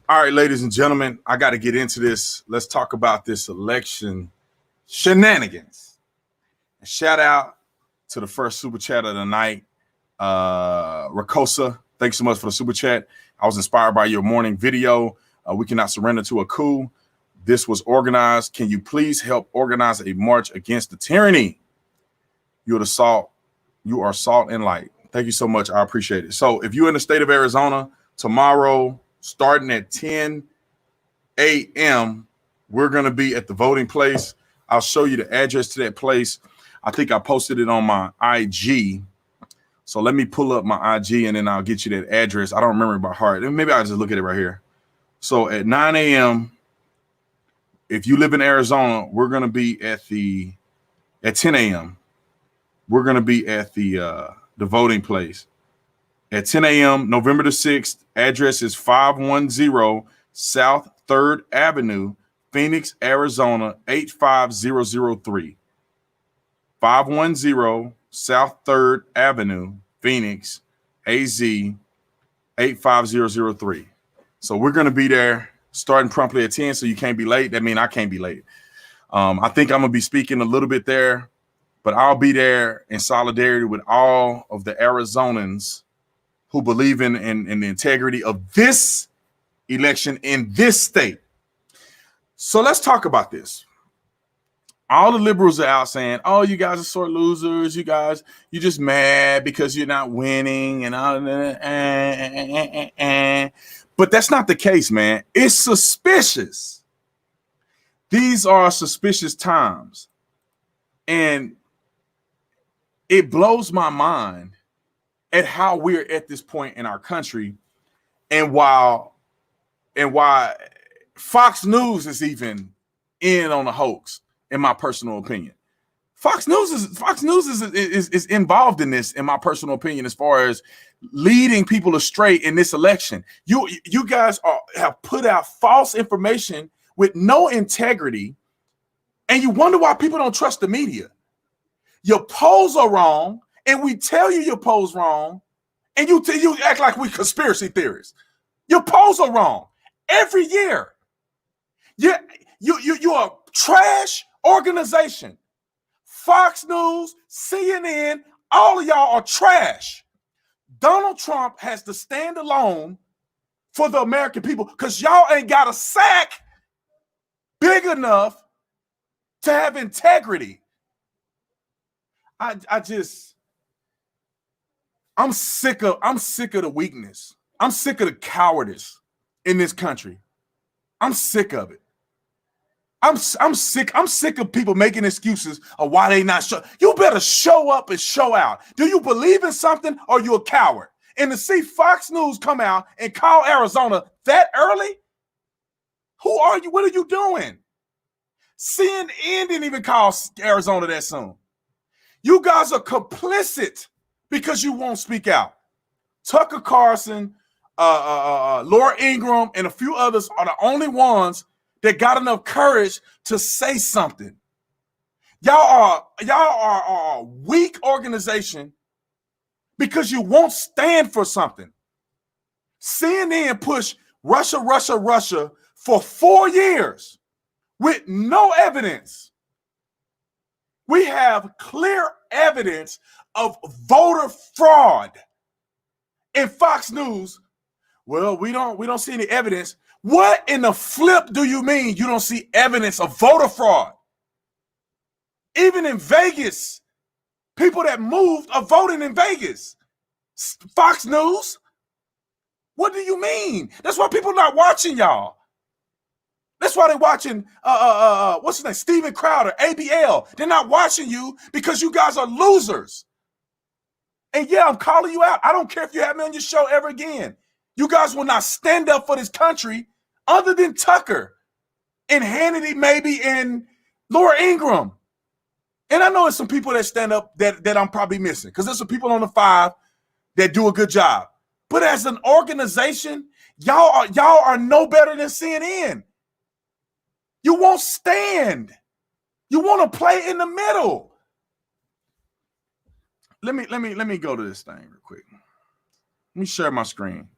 All right, ladies and gentlemen, I got to get into this. Let's talk about this election shenanigans. Shout out to the first super chat of the night, Rakosa. Thanks so much for the super chat. I was inspired by your morning video. We cannot surrender to a coup. This was organized. Can you please help organize a march against the tyranny? You are salt and light. Thank you so much. I appreciate it. So if you're in the state of Arizona, tomorrow, starting at 10 a.m., we're going to be at the voting place. I'll show you the address to that place. I think I posted it on my IG. So let me pull up my IG and then I'll get you that address. I don't remember it by heart. Maybe I'll just look at it right here. So at 9 a.m., if you live in Arizona, we're going to be at 10 a.m. We're going to be at the voting place. At 10 a.m., November the 6th, address is 510 South 3rd Avenue, Phoenix, Arizona, 85003. 510 South 3rd Avenue, Phoenix, AZ, 85003. So we're going to be there starting promptly at 10, so you can't be late. That means I can't be late. I think I'm going to be speaking a little bit there, but I'll be there in solidarity with all of the Arizonans who believe in the integrity of this election in this state. So let's talk about this. All the liberals are out saying, oh, you guys are sore losers. You guys, you're just mad because you're not winning and all that. But that's not the case, man. It's suspicious. These are suspicious times. And it blows my mind at how we're at this point in our country and why Fox News is even in on the hoax, in my personal opinion. Fox News is involved in this, in my personal opinion, as far as leading people astray in this election. You guys have put out false information with no integrity, and you wonder why people don't trust the media. Your polls are wrong, and we tell you your polls wrong, and you act like we conspiracy theorists. Your polls are wrong every year. You're a trash organization. Fox News, CNN, all of y'all are trash. Donald Trump has to stand alone for the American people because y'all ain't got a sack big enough to have integrity. I'm sick of the weakness. I'm sick of the cowardice in this country. I'm sick of it. I'm sick of people making excuses of why they not show. You better show up and show out. Do you believe in something or you a coward? And to see Fox News come out and call Arizona that early? Who are you? What are you doing? CNN didn't even call Arizona that soon. You guys are complicit because you won't speak out. Tucker Carlson, Laura Ingraham, and a few others are the only ones that got enough courage to say something. Y'all are a weak organization because you won't stand for something. CNN pushed Russia for 4 years with no evidence. We have clear evidence of voter fraud. In Fox News, well, we don't see any evidence. What in the flip do you mean you don't see evidence of voter fraud? Even in Vegas, people that moved are voting in Vegas. Fox News? What do you mean? That's why people not watching y'all. That's why they're watching, what's his name, Steven Crowder, ABL. They're not watching you because you guys are losers. And yeah, I'm calling you out. I don't care if you have me on your show ever again. You guys will not stand up for this country other than Tucker and Hannity maybe and Laura Ingraham. And I know there's some people that stand up that I'm probably missing because there's some people on the 5 that do a good job. But as an organization, y'all are no better than CNN. You won't stand. You want to play in the middle. Let me go to this thing real quick. Let me share my screen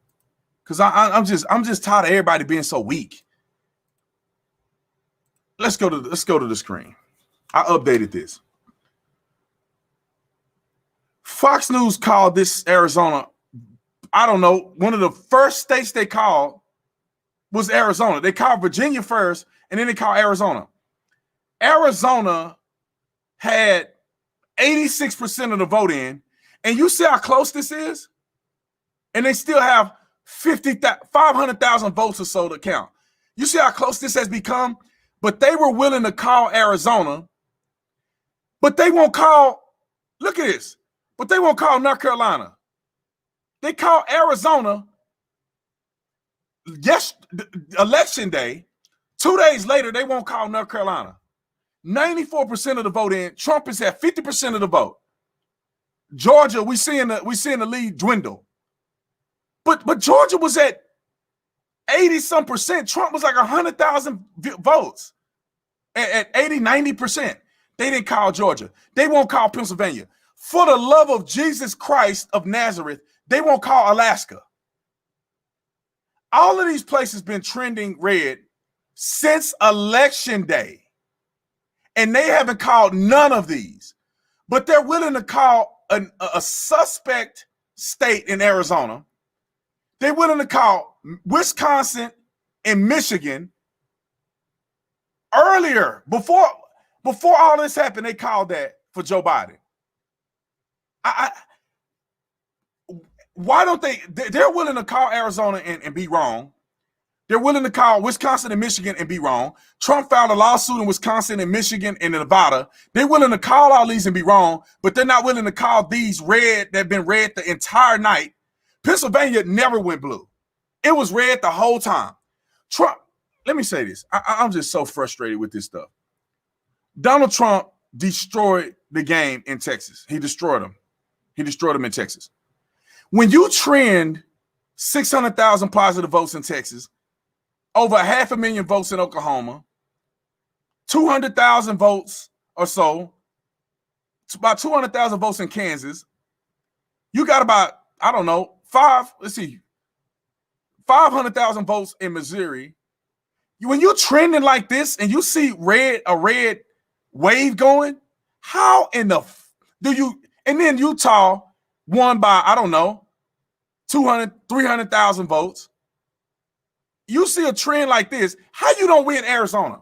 Because I'm just tired of everybody being so weak. Let's go to the screen. I updated this. Fox News called this Arizona, I don't know, one of the first states they called was Arizona. They called Virginia first, and then they called Arizona. Arizona had 86% of the vote in, and you see how close this is? And they still have 500,000 votes or so to count. You see how close this has become? But they were willing to call Arizona, but they won't call, look at this, but they won't call North Carolina. They call Arizona, yes, election day. 2 days later, they won't call North Carolina. 94% of the vote in. Trump is at 50% of the vote. Georgia, we seeing the lead dwindle. But Georgia was at 80-some percent. Trump was like 100,000 votes at 80, 90%. They didn't call Georgia. They won't call Pennsylvania. For the love of Jesus Christ of Nazareth, they won't call Alaska. All of these places been trending red since election day. And they haven't called none of these. But they're willing to call a suspect state in Arizona. They're willing to call Wisconsin and Michigan. Earlier, before all this happened, they called that for Joe Biden. Why don't they're willing to call Arizona and be wrong. They're willing to call Wisconsin and Michigan and be wrong. Trump filed a lawsuit in Wisconsin and Michigan and Nevada. They're willing to call all these and be wrong, but they're not willing to call these red that have been red the entire night. Pennsylvania never went blue. It was red the whole time. Trump, let me say this. I'm just so frustrated with this stuff. Donald Trump destroyed the game in Texas. He destroyed them. He destroyed them in Texas. When you trend 600,000 positive votes in Texas, over 500,000 votes in Oklahoma, 200,000 votes or so, about 200,000 votes in Kansas, you got about, I don't know, 500,000 votes in Missouri. When you're trending like this and you see a red wave going, how in the do you, and then Utah won by, I don't know, 300,000 votes. You see a trend like this, how you don't win Arizona?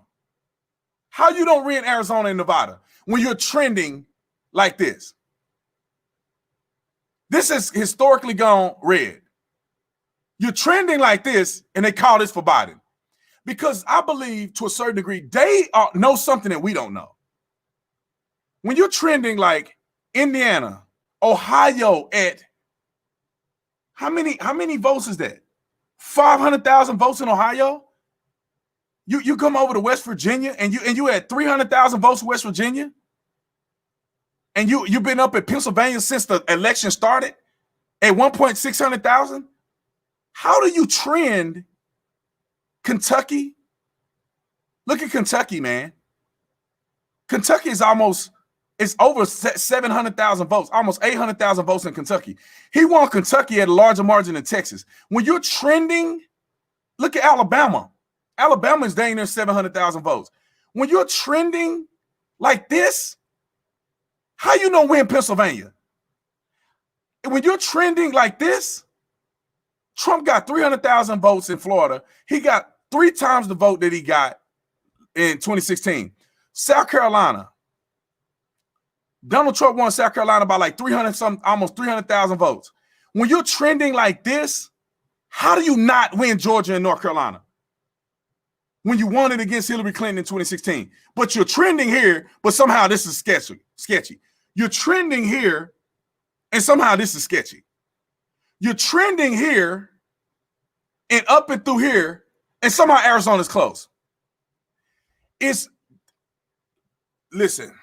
How you don't win Arizona and Nevada when you're trending like this? This has historically gone red. You're trending like this, and they call this for Biden. Because I believe to a certain degree, they know something that we don't know. When you're trending like Indiana, Ohio at, how many votes is that? 500,000 votes in Ohio. You come over to West Virginia and you had 300,000 votes in West Virginia, and you've been up at Pennsylvania since the election started at 1,600,000. How do you trend Kentucky? Look at Kentucky, man. Kentucky is it's over 700,000 votes, almost 800,000 votes in Kentucky. He won Kentucky at a larger margin than Texas. When you're trending, look at Alabama. Alabama is dang near 700,000 votes. When you're trending like this, how you don't win Pennsylvania? And when you're trending like this, Trump got 300,000 votes in Florida. He got 3 times the vote that he got in 2016. South Carolina. Donald Trump won South Carolina by like almost 300,000 votes. When you're trending like this, how do you not win Georgia and North Carolina? When you won it against Hillary Clinton in 2016. But you're trending here, but somehow this is sketchy. You're trending here, and somehow this is sketchy. You're trending here and up and through here, and somehow Arizona's close. Listen,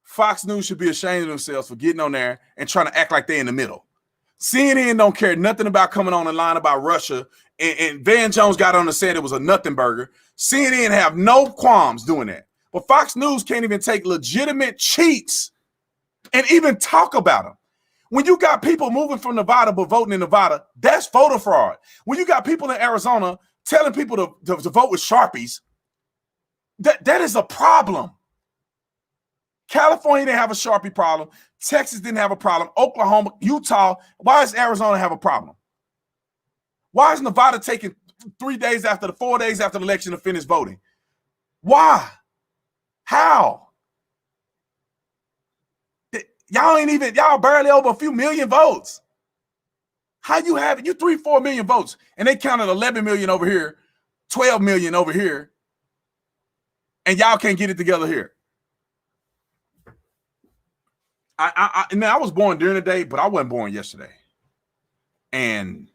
Fox News should be ashamed of themselves for getting on there and trying to act like they're in the middle. CNN don't care nothing about coming on the line about Russia, and Van Jones got on and said it was a nothing burger. CNN have no qualms doing that. But Fox News can't even take legitimate cheats and even talk about them. When you got people moving from Nevada but voting in Nevada, that's voter fraud. When you got people in Arizona telling people to vote with Sharpies, that is a problem. California didn't have a Sharpie problem. Texas didn't have a problem. Oklahoma, Utah. Why does Arizona have a problem? Why is Nevada taking 4 days after the election to finish voting? Why? How? Y'all barely over a few million votes. How you have it? You 3-4 million votes, and they counted 11 million over here, 12 million over here, and y'all can't get it together here. I was born during the day, but I wasn't born yesterday, and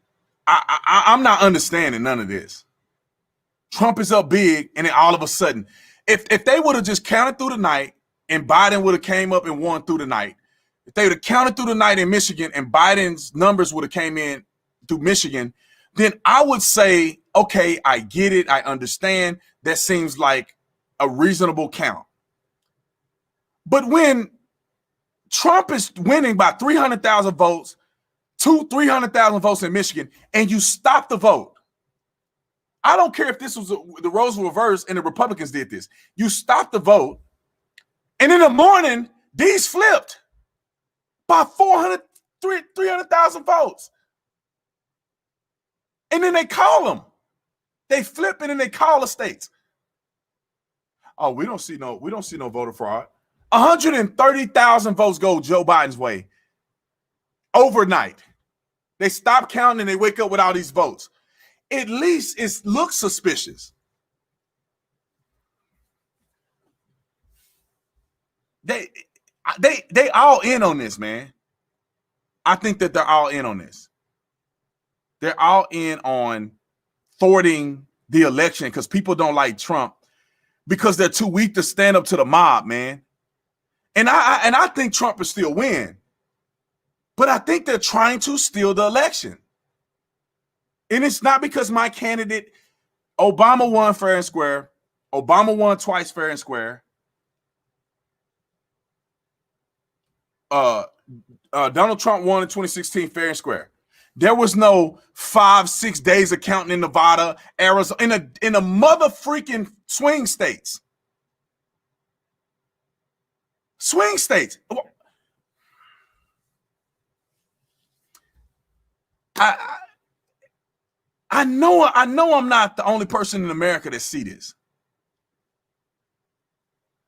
I'm not understanding none of this. Trump is up big, and then all of a sudden, if they would have just counted through the night, and Biden would have came up and won through the night, if they would have counted through the night in Michigan, and Biden's numbers would have came in through Michigan, then I would say, okay, I get it, I understand. That seems like a reasonable count. But when Trump is winning by 300,000 votes, 300,000 votes in Michigan, and you stop the vote. I don't care if this was the roles were reversed and the Republicans did this. You stop the vote, and in the morning, these flipped by 300,000 votes. And then they call them. They flip it and they call the states. Oh, we don't see no voter fraud. 130,000 votes go Joe Biden's way overnight. They stop counting and they wake up with all these votes. At least it looks suspicious. They all in on this, man. I think that they're all in on this. They're all in on thwarting the election because people don't like Trump because they're too weak to stand up to the mob, man. And I think Trump will still win. But I think they're trying to steal the election. And it's not because my candidate, Obama won fair and square. Obama won twice fair and square. Donald Trump won in 2016 fair and square. There was no 5-6 days of counting in Nevada, Arizona, in a mother freaking swing states. Swing states. I know I'm not the only person in America that see this.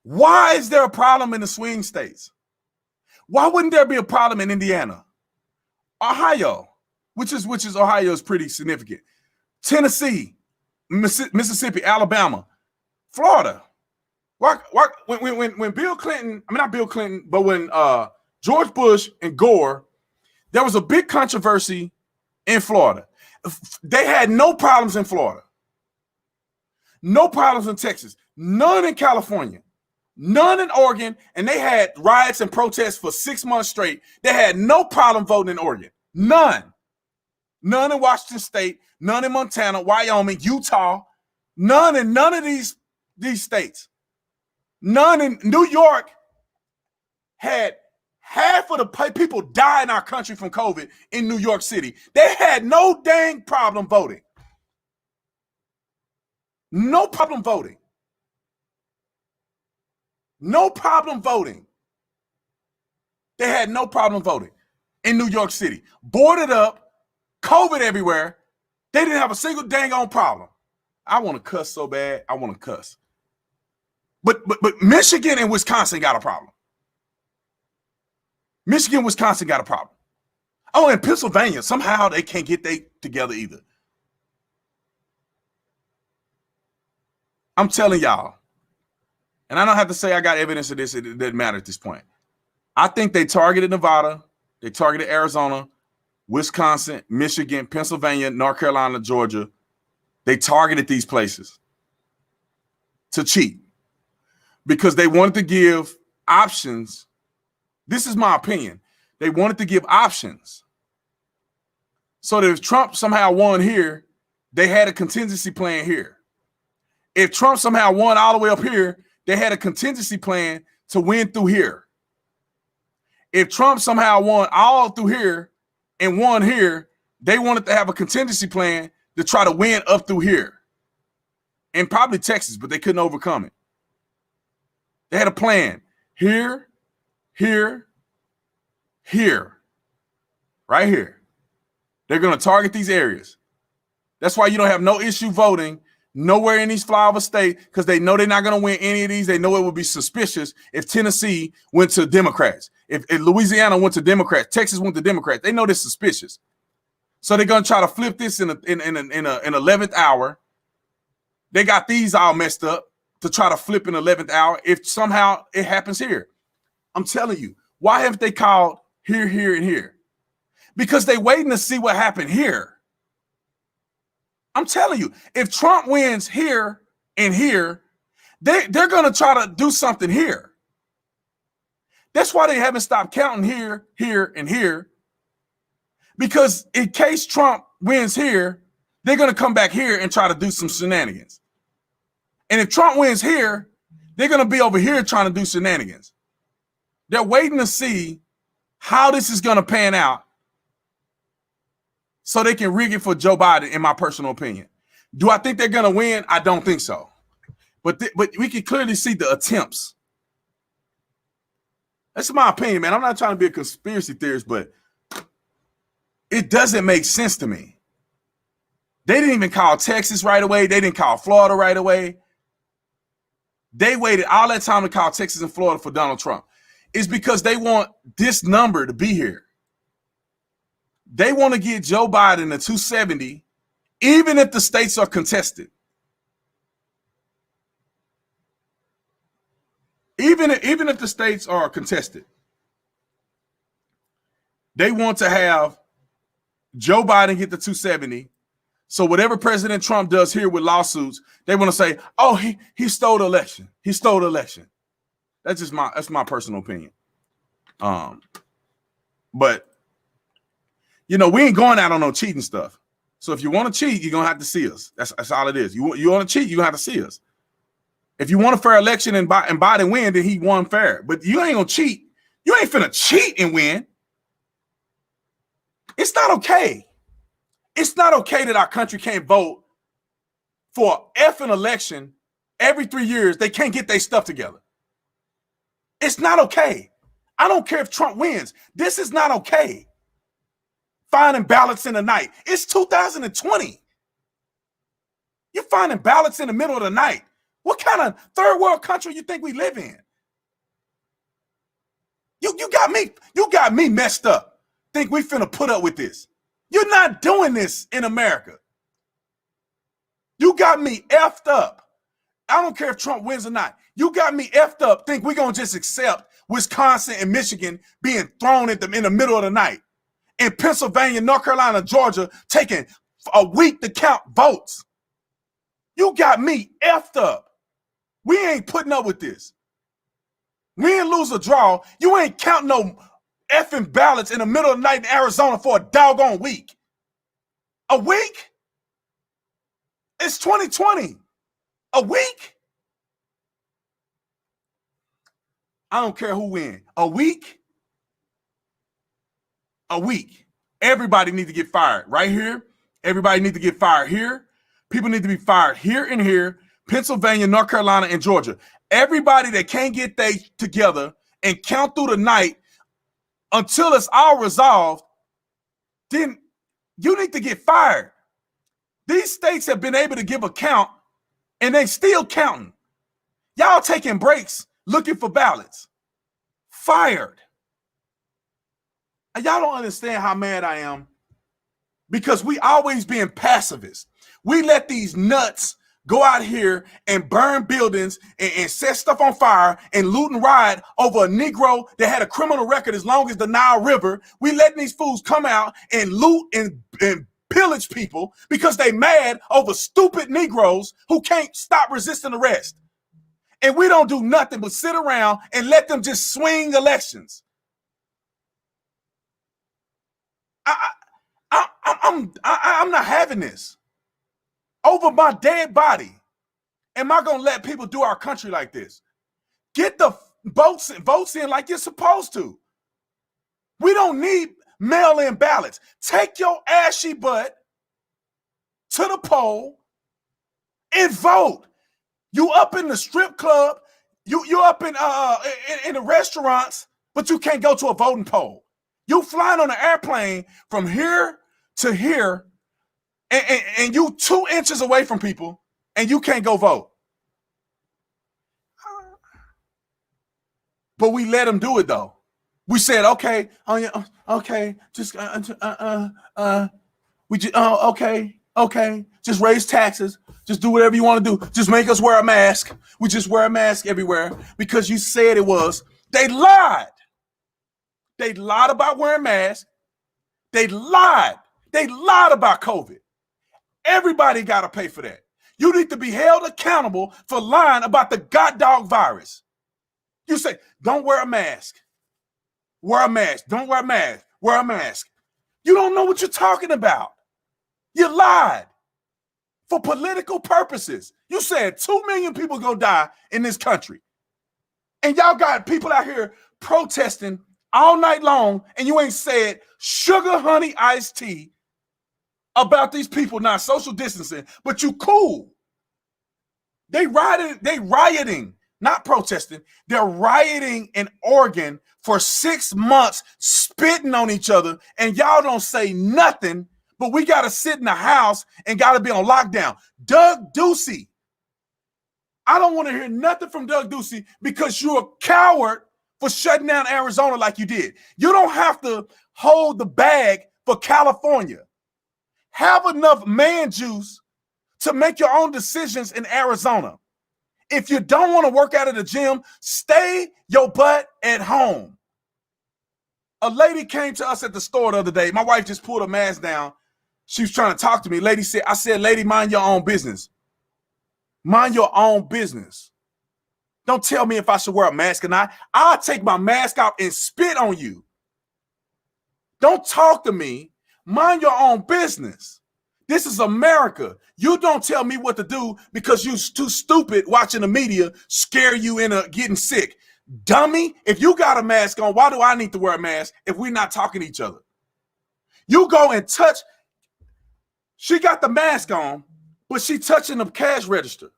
Why is there a problem in the swing states? Why wouldn't there be a problem in Indiana? Ohio, which is Ohio is pretty significant. Tennessee, Mississippi, Alabama, Florida. When Bill Clinton, I mean not Bill Clinton, but when George Bush and Gore, there was a big controversy in Florida. They had no problems in Florida, no problems in Texas, none in California, none in Oregon, and they had riots and protests for 6 months straight. They had no problem voting in Oregon, none in Washington State, none in Montana, Wyoming, Utah, none in none of these states, none in New York. Had half of the people die in our country from COVID in New York City. They had no dang problem voting. No problem voting. No problem voting. They had no problem voting in New York City. Boarded up, COVID everywhere. They didn't have a single dang on problem. I want to cuss so bad. I want to cuss. But Michigan and Wisconsin got a problem. Michigan, Wisconsin got a problem. Oh, and Pennsylvania, somehow they can't get they together either. I'm telling y'all, and I don't have to say I got evidence of this. It doesn't matter at this point. I think they targeted Nevada. They targeted Arizona, Wisconsin, Michigan, Pennsylvania, North Carolina, Georgia. They targeted these places to cheat because they wanted to give options. This is my opinion. They wanted to give options so that if Trump somehow won here, they had a contingency plan here. If Trump somehow won all the way up here, they had a contingency plan to win through here. If Trump somehow won all through here and won here, they wanted to have a contingency plan to try to win up through here. And probably Texas, but they couldn't overcome it. They had a plan. Here, here, here. Right here. They're going to target these areas. That's why you don't have no issue voting nowhere in these flyover states, because they know they're not going to win any of these. They know it would be suspicious if Tennessee went to Democrats, if Louisiana went to Democrats, Texas went to Democrats. They know they're suspicious. So they're going to try to flip this in an 11th hour. They got these all messed up to try to flip in 11th hour if somehow it happens here. I'm telling you, why haven't they called here, here, and here? Because they're waiting to see what happened here. I'm telling you, if Trump wins here and here, they're going to try to do something here. That's why they haven't stopped counting here, here, and here. Because in case Trump wins here, they're going to come back here and try to do some shenanigans. And if Trump wins here, they're going to be over here trying to do shenanigans. They're waiting to see how this is going to pan out so they can rig it for Joe Biden, in my personal opinion. Do I think they're going to win? I don't think so. But we can clearly see the attempts. That's my opinion, man. I'm not trying to be a conspiracy theorist, but it doesn't make sense to me. They didn't even call Texas right away. They didn't call Florida right away. They waited all that time to call Texas and Florida for Donald Trump. It's because they want this number to be here. They want to get Joe Biden to 270, even if the states are contested. Even if the states are contested. They want to have Joe Biden get the 270. So whatever President Trump does here with lawsuits, they want to say, oh, he stole the election. He stole the election. That's my personal opinion. But you know, we ain't going out on no cheating stuff. So if you want to cheat, you're gonna have to see us. That's all it is. You want to cheat, you're gonna have to see us. If you want a fair election and Biden win, then he won fair. But you ain't gonna cheat. You ain't finna cheat and win. It's not okay. It's not okay that our country can't vote for an effing election every 3 years. They can't get their stuff together. It's not okay. I don't care if Trump wins. This is not okay. Finding ballots in the night. It's 2020. You're finding ballots in the middle of the night. What kind of third world country you think we live in? You got me messed up. Think we finna put up with this. You're not doing this in America. You got me effed up. I don't care if Trump wins or not. You got me effed up. Think we're gonna just accept Wisconsin and Michigan being thrown at them in the middle of the night. In Pennsylvania, North Carolina, Georgia, taking a week to count votes. You got me effed up. We ain't putting up with this. We ain't lose or draw. You ain't counting no effing ballots in the middle of the night in Arizona for a doggone week. A week? It's 2020. A week? I don't care who wins. A week? A week. Everybody needs to get fired right here. Everybody needs to get fired here. People need to be fired here and here. Pennsylvania, North Carolina, and Georgia. Everybody that can't get they together and count through the night until it's all resolved, then you need to get fired. These states have been able to give a count and they still counting. Y'all taking breaks looking for ballots. Fired. And y'all don't understand how mad I am because we always being pacifists. We let these nuts go out here and burn buildings and set stuff on fire and loot and riot over a Negro that had a criminal record as long as the Nile River. We letting these fools come out and loot and pillage people because they mad over stupid Negroes who can't stop resisting arrest. And we don't do nothing but sit around and let them just swing elections. I'm not having this. Over my dead body. Am I going to let people do our country like this? Get the votes in like you're supposed to. We don't need mail-in ballots. Take your ashy butt to the poll and vote. You up in the strip club, you up in the restaurants, but you can't go to a voting poll. You flying on an airplane from here to here, and you 2 inches away from people, and you can't go vote. But we let them do it though. We said, okay, oh yeah, okay, just okay, just raise taxes, just do whatever you want to do, just make us wear a mask. We just wear a mask everywhere because you said it was. They lied. They lied about wearing masks. They lied. They lied about COVID. Everybody got to pay for that. You need to be held accountable for lying about the goddamn virus. You say, don't wear a mask. Wear a mask. Don't wear a mask. Wear a mask. You don't know what you're talking about. You lied for political purposes. You said 2 million people gonna die in this country. And y'all got people out here protesting all night long, and you ain't said sugar honey iced tea about these people not social distancing, but you cool. They rioting, not protesting. They're rioting in Oregon for 6 months, spitting on each other, and y'all don't say nothing, but we got to sit in the house and got to be on lockdown. Doug Ducey. I don't want to hear nothing from Doug Ducey because you're a coward for shutting down Arizona like you did. You don't have to hold the bag for California. Have enough man juice to make your own decisions in Arizona. If you don't want to work out at the gym, stay your butt at home. A lady came to us at the store the other day. My wife just pulled her mask down. She was trying to talk to me. I said, lady, mind your own business. Mind your own business. Don't tell me if I should wear a mask or not. I'll take my mask off and spit on you. Don't talk to me. Mind your own business. This is America. You don't tell me what to do because you're too stupid watching the media scare you into getting sick. Dummy, if you got a mask on, why do I need to wear a mask if we're not talking to each other? You go and touch. She got the mask on, but she touching the cash register.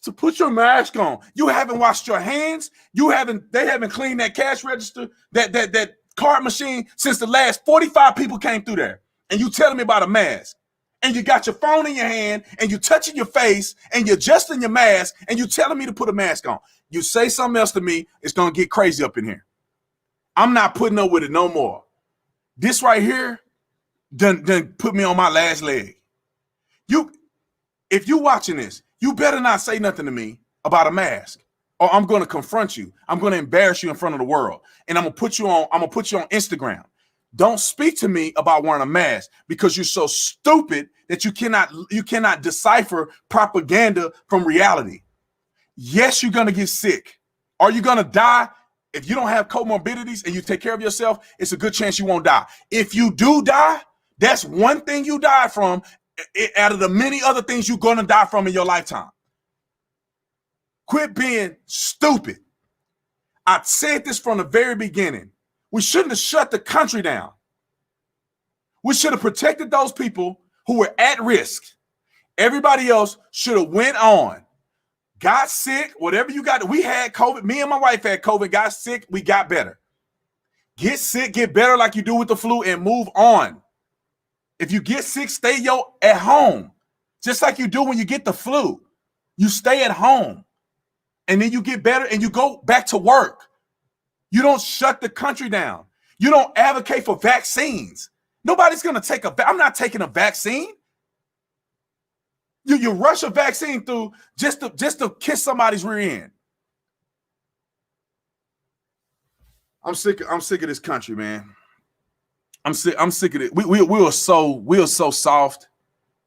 To put your mask on. You haven't washed your hands. They haven't cleaned that cash register, that card machine since the last 45 people came through there. And you telling me about a mask. And you got your phone in your hand and you touching your face and you're adjusting your mask and you telling me to put a mask on. You say something else to me, it's going to get crazy up in here. I'm not putting up with it no more. This right here done put me on my last leg. If you watching this, you better not say nothing to me about a mask or I'm going to confront you. I'm going to embarrass you in front of the world. And I'm going to put you on Instagram. Don't speak to me about wearing a mask because you're so stupid that you cannot decipher propaganda from reality. Yes, you're going to get sick. Are you going to die? If you don't have comorbidities and you take care of yourself, it's a good chance you won't die. If you do die, that's one thing you die from out of the many other things you're going to die from in your lifetime. Quit being stupid. I said this from the very beginning. We shouldn't have shut the country down. We should have protected those people who were at risk. Everybody else should have went on. Got sick, whatever you got. We had COVID. Me and my wife had COVID, got sick. We got better. Get sick, get better like you do with the flu and move on. If you get sick, stay at home. Just like you do when you get the flu. You stay at home. And then you get better and you go back to work. You don't shut the country down. You don't advocate for vaccines. Nobody's going to take I'm not taking a vaccine. You rush a vaccine through just to kiss somebody's rear end. I'm sick of this country, man. I'm sick of it. We are so soft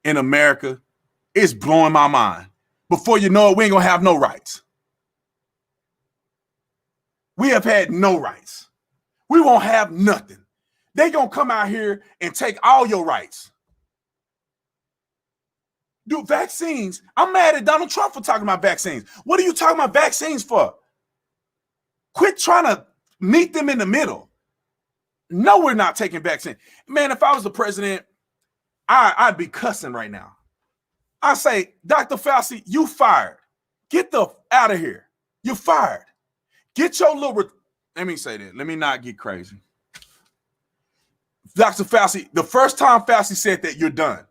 in America. It's blowing my mind. Before you know it, we ain't gonna have no rights. We have had no rights. We won't have nothing. They gonna come out here and take all your rights. Do vaccines. I'm mad at Donald Trump for talking about vaccines. What are you talking about vaccines for? Quit trying to meet them in the middle. No, we're not taking vaccine. Man, if I was the president, I'd be cussing right now. I say, Dr. Fauci, you fired. Get the out of here. You're fired. Get your little. Let me say that. Let me not get crazy. Dr. Fauci, the first time Fauci said that, you're done.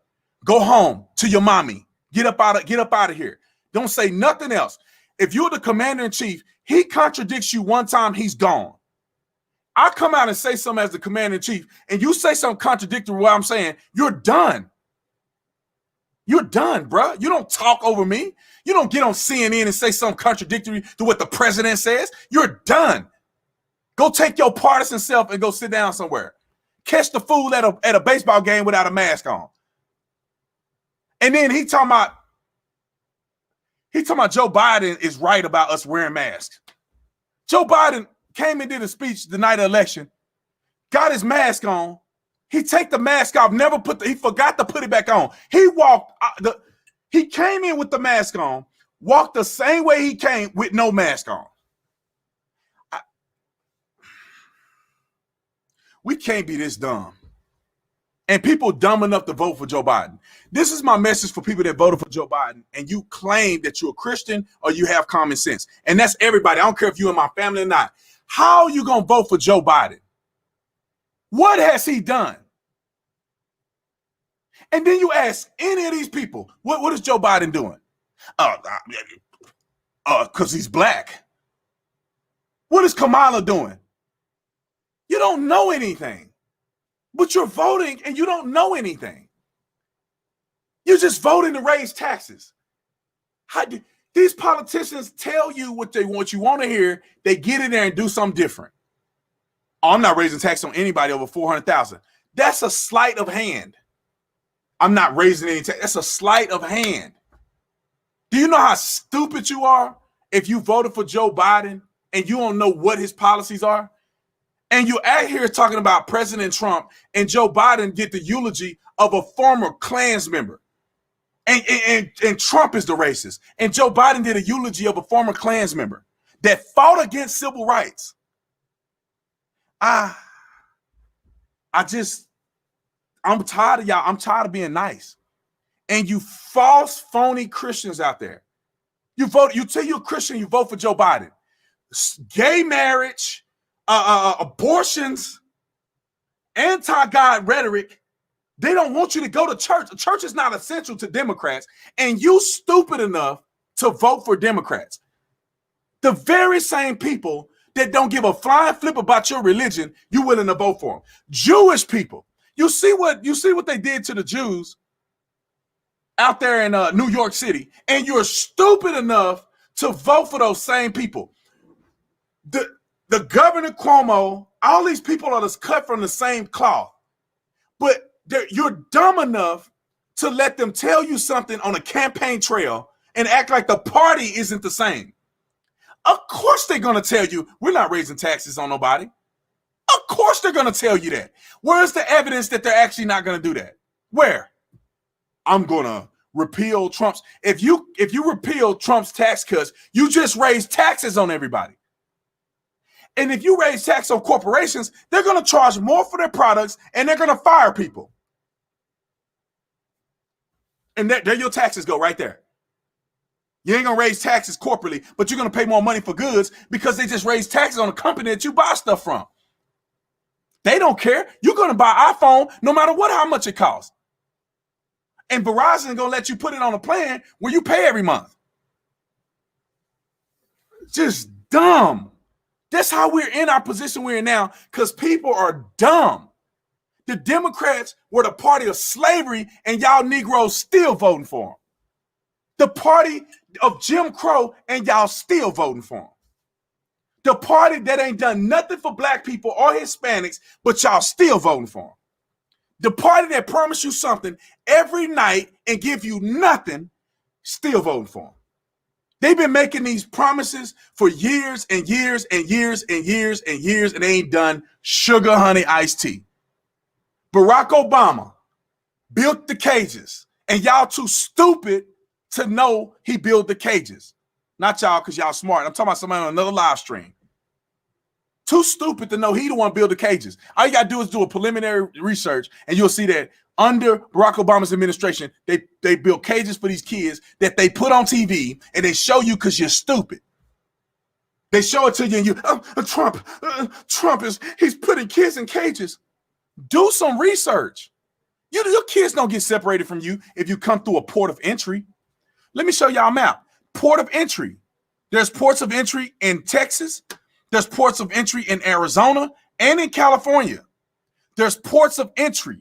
Go home to your mommy. Get up out of here. Don't say nothing else. If you're the commander in chief, he contradicts you one time, he's gone. I come out and say something as the commander in chief, and you say something contradictory to what I'm saying, you're done. You're done, bro. You don't talk over me. You don't get on CNN and say something contradictory to what the president says. You're done. Go take your partisan self and go sit down somewhere. Catch the fool at a baseball game without a mask on. And then he talking about Joe Biden is right about us wearing masks. Joe Biden came and did a speech the night of election, got his mask on. He take the mask off, he forgot to put it back on. He came in with the mask on, walked the same way he came with no mask on. We can't be this dumb. And people dumb enough to vote for Joe Biden. This is my message for people that voted for Joe Biden and you claim that you're a Christian or you have common sense. And that's everybody. I don't care if you're in my family or not. How are you going to vote for Joe Biden? What has he done? And then you ask any of these people, what is Joe Biden doing? Because he's black. What is Kamala doing? You don't know anything, but you're voting and you don't know anything. You're just voting to raise taxes. These politicians tell you what you want to hear. They get in there and do something different. Oh, I'm not raising tax on anybody over 400,000. That's a sleight of hand. I'm not raising any tax. That's a sleight of hand. Do you know how stupid you are if you voted for Joe Biden and you don't know what his policies are? And you out here talking about President Trump and Joe Biden get the eulogy of a former Klans member. And Trump is the racist. And Joe Biden did a eulogy of a former Klans member that fought against civil rights. I'm tired of y'all. I'm tired of being nice. And you false, phony Christians out there. You tell you're a Christian, you vote for Joe Biden. Gay marriage, abortions, anti-God rhetoric. They don't want you to go to church. The church is not essential to Democrats. And you stupid enough to vote for Democrats. The very same people that don't give a flying flip about your religion, you willing to vote for them. Jewish people. You see what they did to the Jews out there in New York City, and you're stupid enough to vote for those same people. The Governor Cuomo, all these people are just cut from the same cloth, but you're dumb enough to let them tell you something on a campaign trail and act like the party isn't the same. Of course they're going to tell you we're not raising taxes on nobody. Of course they're going to tell you that. Where's the evidence that they're actually not going to do that? Where? I'm going to repeal Trump's. If you repeal Trump's tax cuts, you just raise taxes on everybody. And if you raise tax on corporations, they're going to charge more for their products and they're going to fire people. And there your taxes go right there. You ain't going to raise taxes corporately, but you're going to pay more money for goods because they just raise taxes on a company that you buy stuff from. They don't care. You're going to buy iPhone no matter how much it costs. And Verizon is going to let you put it on a plan where you pay every month. Just dumb. That's how we're in our position we're in now, because people are dumb. The Democrats were the party of slavery, and y'all Negroes still voting for them. The party of Jim Crow, and y'all still voting for them. The party that ain't done nothing for black people or Hispanics, but y'all still voting for them. The party that promised you something every night and give you nothing, still voting for them. They've been making these promises for years and years and years and years and years, and they ain't done sugar, honey, iced tea. Barack Obama built the cages, and y'all too stupid to know he built the cages. Not y'all, because y'all smart. I'm talking about somebody on another live stream. Too stupid to know he the one build the cages. All you gotta do is do a preliminary research, and you'll see that under Barack Obama's administration, they built cages for these kids that they put on TV, and they show you because you're stupid. They show it to you, and you, Trump he's putting kids in cages. Do some research. Your kids don't get separated from you if you come through a port of entry. Let me show y'all a map. Port of entry. There's ports of entry in Texas. There's ports of entry in Arizona and in California. There's ports of entry.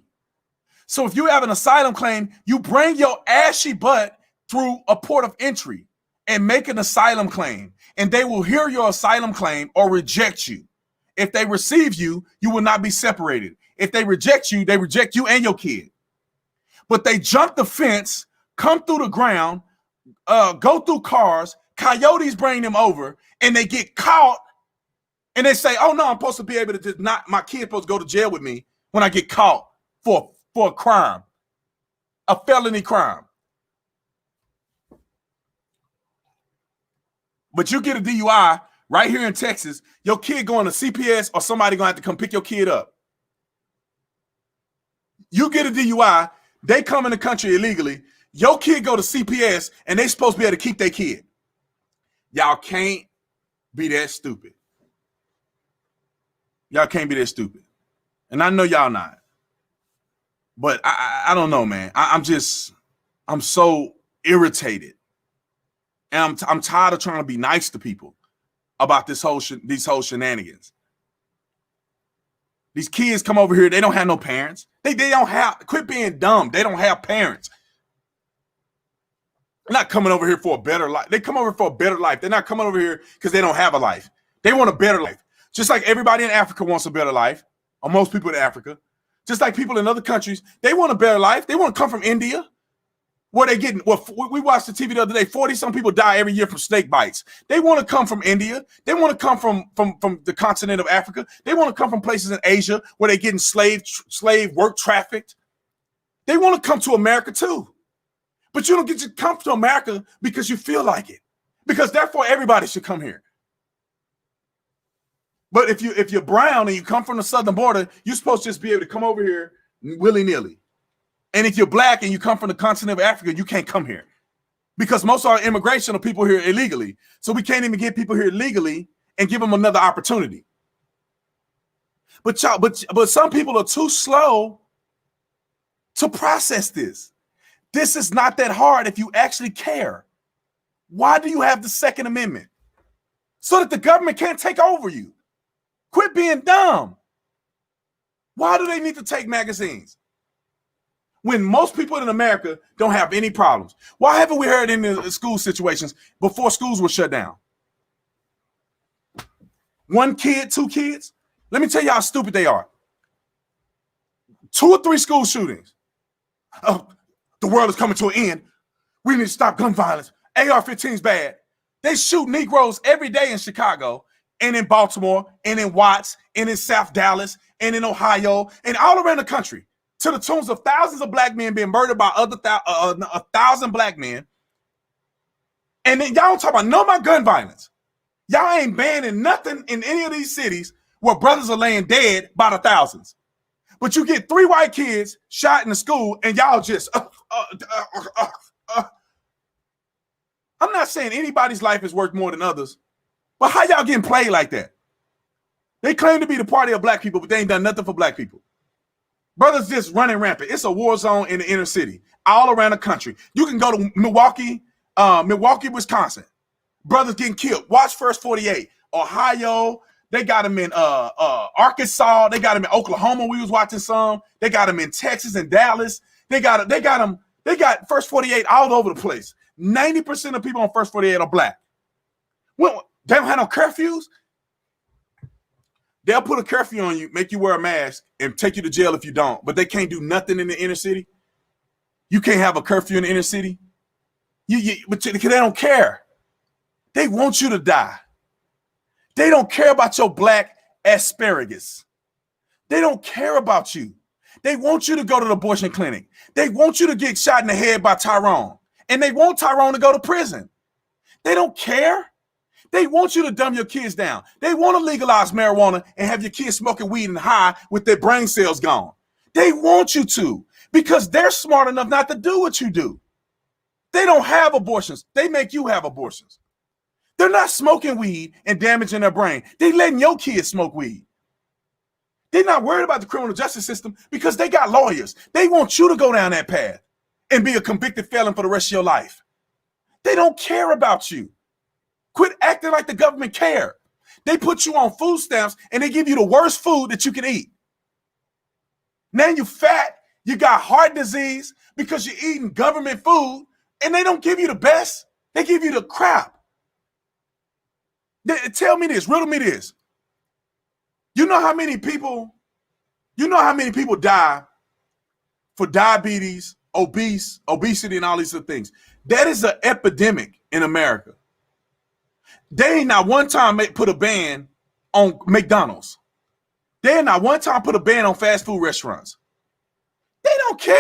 So if you have an asylum claim, you bring your ashy butt through a port of entry and make an asylum claim, and they will hear your asylum claim or reject you. If they receive you, you will not be separated. If they reject you and your kid. But they jump the fence, come through the ground, go through cars, coyotes bring them over, and they get caught, and they say, oh, no, I'm supposed to be able to just not, my kid's supposed to go to jail with me when I get caught for a crime, a felony crime. But you get a DUI right here in Texas, your kid going to CPS or somebody going to have to come pick your kid up. You get a DUI, they come in the country illegally, your kid go to CPS, and they supposed to be able to keep their kid. Y'all can't be that stupid. Y'all can't be that stupid. And I know y'all not. But I don't know, man. I'm so irritated. And I'm tired of trying to be nice to people about these whole shenanigans. These kids come over here, they don't have no parents. They don't have, quit being dumb. They don't have parents. They're not coming over here for a better life. They come over for a better life. They're not coming over here because they don't have a life. They want a better life. Just like everybody in Africa wants a better life, or most people in Africa. Just like people in other countries, they want a better life. They want to come from India. Where they getting, well, we watched the TV the other day, 40-some people die every year from snake bites. They want to come from India. They want to come from the continent of Africa. They want to come from places in Asia where they're getting slave work trafficked. They want to come to America too. But you don't get to come to America because you feel like it. Because therefore everybody should come here. But if you're brown and you come from the southern border, you're supposed to just be able to come over here willy-nilly. And if you're black and you come from the continent of Africa, you can't come here because most of our immigration are people here illegally. So we can't even get people here legally and give them another opportunity. But some people are too slow to process this. This is not that hard if you actually care. Why do you have the Second Amendment? So that the government can't take over you. Quit being dumb. Why do they need to take magazines? When most people in America don't have any problems. Why haven't we heard in the school situations before schools were shut down? One kid, two kids? Let me tell you how stupid they are. 2 or 3 school shootings. Oh, the world is coming to an end. We need to stop gun violence. AR-15 is bad. They shoot Negroes every day in Chicago and in Baltimore and in Watts and in South Dallas and in Ohio and all around the country. To the tunes of thousands of black men being murdered by 1,000 black men. And then y'all don't talk about no more gun violence. Y'all ain't banning nothing in any of these cities where brothers are laying dead by the thousands. But you get 3 white kids shot in the school and y'all just, I'm not saying anybody's life is worth more than others, but how y'all getting played like that? They claim to be the party of black people, but they ain't done nothing for black people. Brothers just running rampant. It's a war zone in the inner city, all around the country. You can go to Milwaukee, Wisconsin. Brothers getting killed. Watch First 48. Ohio, they got them in Arkansas. They got them in Oklahoma. We was watching some. They got them in Texas and Dallas. They got First 48 all over the place. 90% of people on First 48 are black. Well, they don't have no curfews. They'll put a curfew on you, make you wear a mask, and take you to jail if you don't. But they can't do nothing in the inner city. You can't have a curfew in the inner city. But they don't care. They want you to die. They don't care about your black asparagus. They don't care about you. They want you to go to the abortion clinic. They want you to get shot in the head by Tyrone. And they want Tyrone to go to prison. They don't care. They want you to dumb your kids down. They want to legalize marijuana and have your kids smoking weed and high with their brain cells gone. They want you to, because they're smart enough not to do what you do. They don't have abortions. They make you have abortions. They're not smoking weed and damaging their brain. They're letting your kids smoke weed. They're not worried about the criminal justice system because they got lawyers. They want you to go down that path and be a convicted felon for the rest of your life. They don't care about you. Quit acting like the government care. They put you on food stamps and they give you the worst food that you can eat. Now you're fat, you got heart disease because you're eating government food, and they don't give you the best. They give you the crap. Tell me this, riddle me this. You know how many people die for diabetes, obesity, and all these other things? That is an epidemic in America. They ain't not one time put a ban on McDonald's. They ain't not one time put a ban on fast food restaurants. They don't care.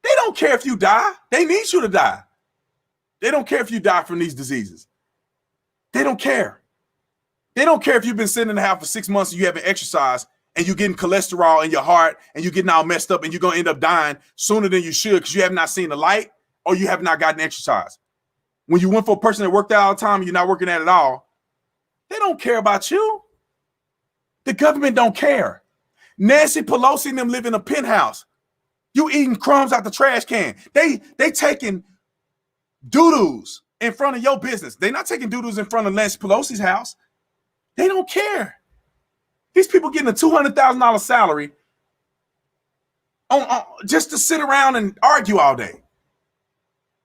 They don't care if you die. They need you to die. They don't care if you die from these diseases. They don't care. They don't care if you've been sitting in the house for 6 months and you haven't exercised and you're getting cholesterol in your heart and you're getting all messed up and you're going to end up dying sooner than you should because you have not seen the light or you have not gotten exercise. When you went for a person that worked out all the time and you're not working out at all, they don't care about you. The government don't care. Nancy Pelosi and them live in a penthouse. You eating crumbs out the trash can. They taking doo-doos in front of your business. They're not taking doo-doos in front of Nancy Pelosi's house. They don't care. These people getting a $200,000 salary on just to sit around and argue all day.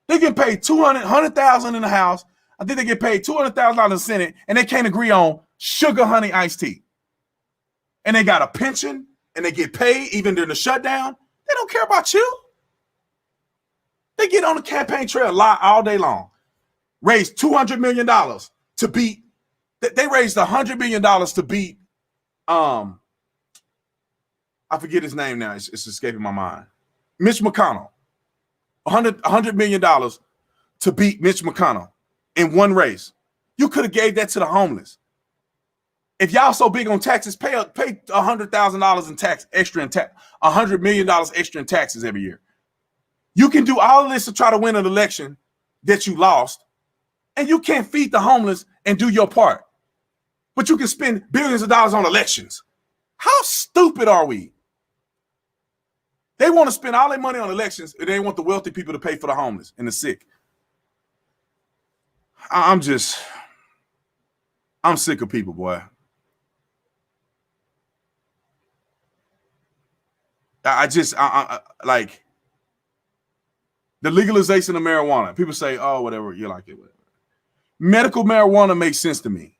They get paid $100,000 in the House. I think they get paid $200,000 in the Senate, and they can't agree on sugar honey iced tea. And they got a pension, and they get paid even during the shutdown. They don't care about you. They get on the campaign trail all day long. Raised $200 million to beat. They raised $100 million to beat. I forget his name now. It's escaping my mind. Mitch McConnell. $100 million to beat Mitch McConnell in one race. You could have gave that to the homeless. If y'all so big on taxes, pay $100,000 in tax extra in tax, $100 million extra in taxes every year. You can do all of this to try to win an election that you lost, and you can't feed the homeless and do your part. But you can spend billions of dollars on elections. How stupid are we? They want to spend all their money on elections, and they want the wealthy people to pay for the homeless and the sick. I'm sick of people, boy. I like the legalization of marijuana. People say, oh, whatever, you like it, whatever. Medical marijuana makes sense to me.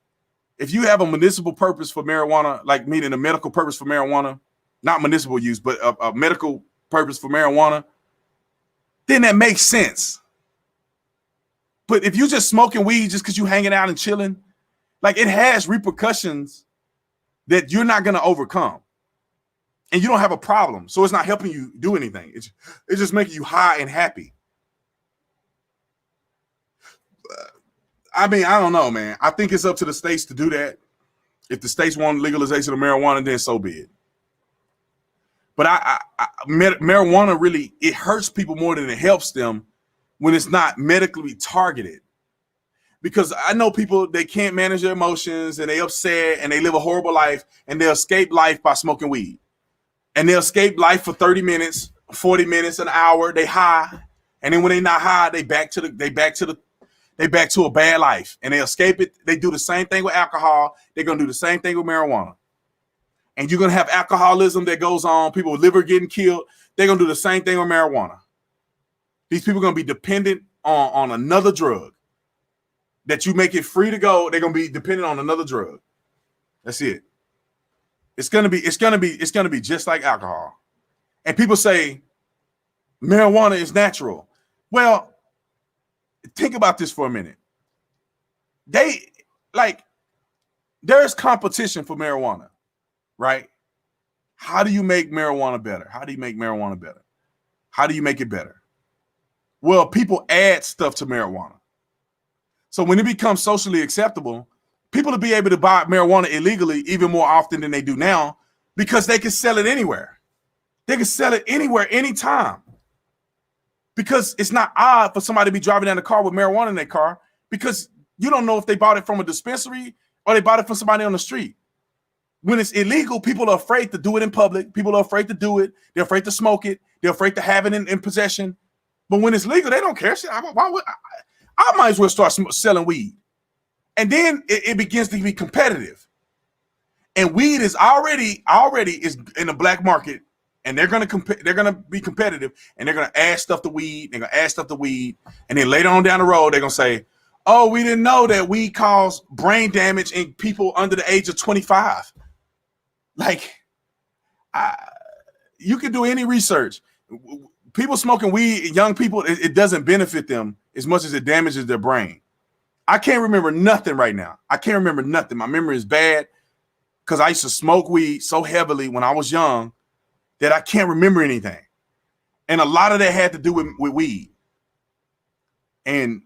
If you have a municipal purpose for marijuana, like meaning a medical purpose for marijuana, not municipal use, but a medical purpose for marijuana, then that makes sense. But if you're just smoking weed just because you're hanging out and chilling, like it has repercussions that you're not going to overcome. And you don't have a problem. So it's not helping you do anything. It's just making you high and happy. I mean, I don't know, man. I think it's up to the states to do that. If the states want legalization of marijuana, then so be it. But marijuana really, it hurts people more than it helps them when it's not medically targeted. Because I know people, they can't manage their emotions and they upset and they live a horrible life and they escape life by smoking weed. And they'll escape life for 30 minutes, 40 minutes, an hour. They high. And then when they're not high, they back to a bad life. And they escape it. They do the same thing with alcohol. They're going to do the same thing with marijuana. And you're going to have alcoholism that goes on. People with liver getting killed. They're going to do the same thing with marijuana. These people are going to be dependent on another drug. That you make it free to go. They're going to be dependent on another drug. That's it. It's gonna be just like alcohol. And people say marijuana is natural. Well, think about this for a minute. There's competition for marijuana, right? How do you make marijuana better? How do you make marijuana better? How do you make it better? Well, people add stuff to marijuana. So when it becomes socially acceptable, people will be able to buy marijuana illegally even more often than they do now because they can sell it anywhere. They can sell it anywhere, anytime. Because it's not odd for somebody to be driving down the car with marijuana in their car because you don't know if they bought it from a dispensary or they bought it from somebody on the street. When it's illegal, people are afraid to do it in public. People are afraid to do it. They're afraid to smoke it. They're afraid to have it in possession. But when it's legal, they don't care. I might as well start selling weed. And then it begins to be competitive. And weed is already is in the black market, and they're gonna be competitive, and they're gonna add stuff to weed. They're gonna add stuff to weed, and then later on down the road, they're gonna say, "Oh, we didn't know that weed caused brain damage in people under the age of 25." Like, you can do any research. People smoking weed, young people, it doesn't benefit them as much as it damages their brain. I can't remember nothing right now. I can't remember nothing. My memory is bad because I used to smoke weed so heavily when I was young that I can't remember anything. And a lot of that had to do with weed. And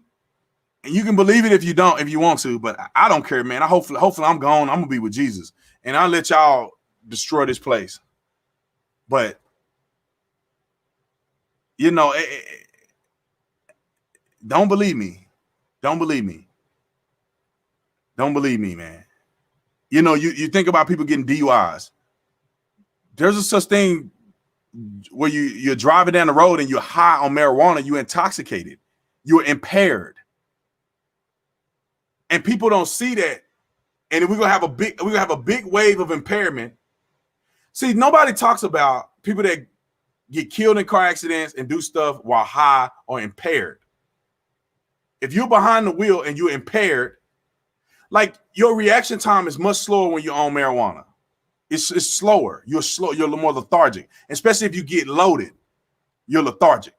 you can believe it if you want to, but I don't care, man. Hopefully I'm gone. I'm gonna be with Jesus, and I'll let y'all destroy this place. But you know, don't believe me. Don't believe me. Don't believe me, man. You know, you think about people getting DUIs. There's a such thing where you're driving down the road and you're high on marijuana, you're intoxicated, you're impaired. And people don't see that. And we're gonna have a big wave of impairment. See, nobody talks about people that get killed in car accidents and do stuff while high or impaired. If you're behind the wheel and you're impaired, like your reaction time is much slower when you're on marijuana. It's slower. You're slow. You're more lethargic, especially if you get loaded. You're lethargic,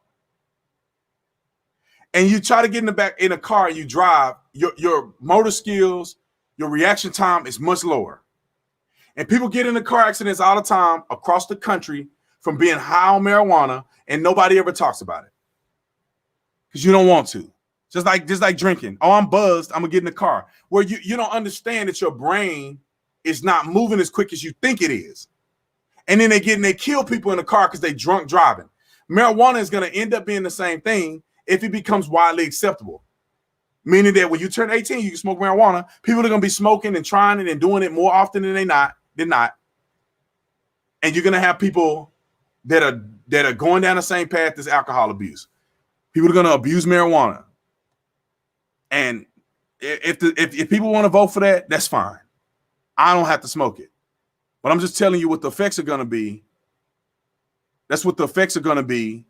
and you try to get in a car and you drive. Your motor skills, your reaction time is much lower. And people get into car accidents all the time across the country from being high on marijuana, and nobody ever talks about it because you don't want to. Just like drinking. Oh, I'm buzzed. I'm gonna get in the car. Where you don't understand that your brain is not moving as quick as you think it is. And then they kill people in the car because they drunk driving. Marijuana is gonna end up being the same thing if it becomes widely acceptable. Meaning that when you turn 18, you can smoke marijuana. People are gonna be smoking and trying it and doing it more often than they're not. And you're gonna have people that are going down the same path as alcohol abuse. People are gonna abuse marijuana. And if people want to vote for that, that's fine. I don't have to smoke it. But I'm just telling you what the effects are going to be. That's what the effects are going to be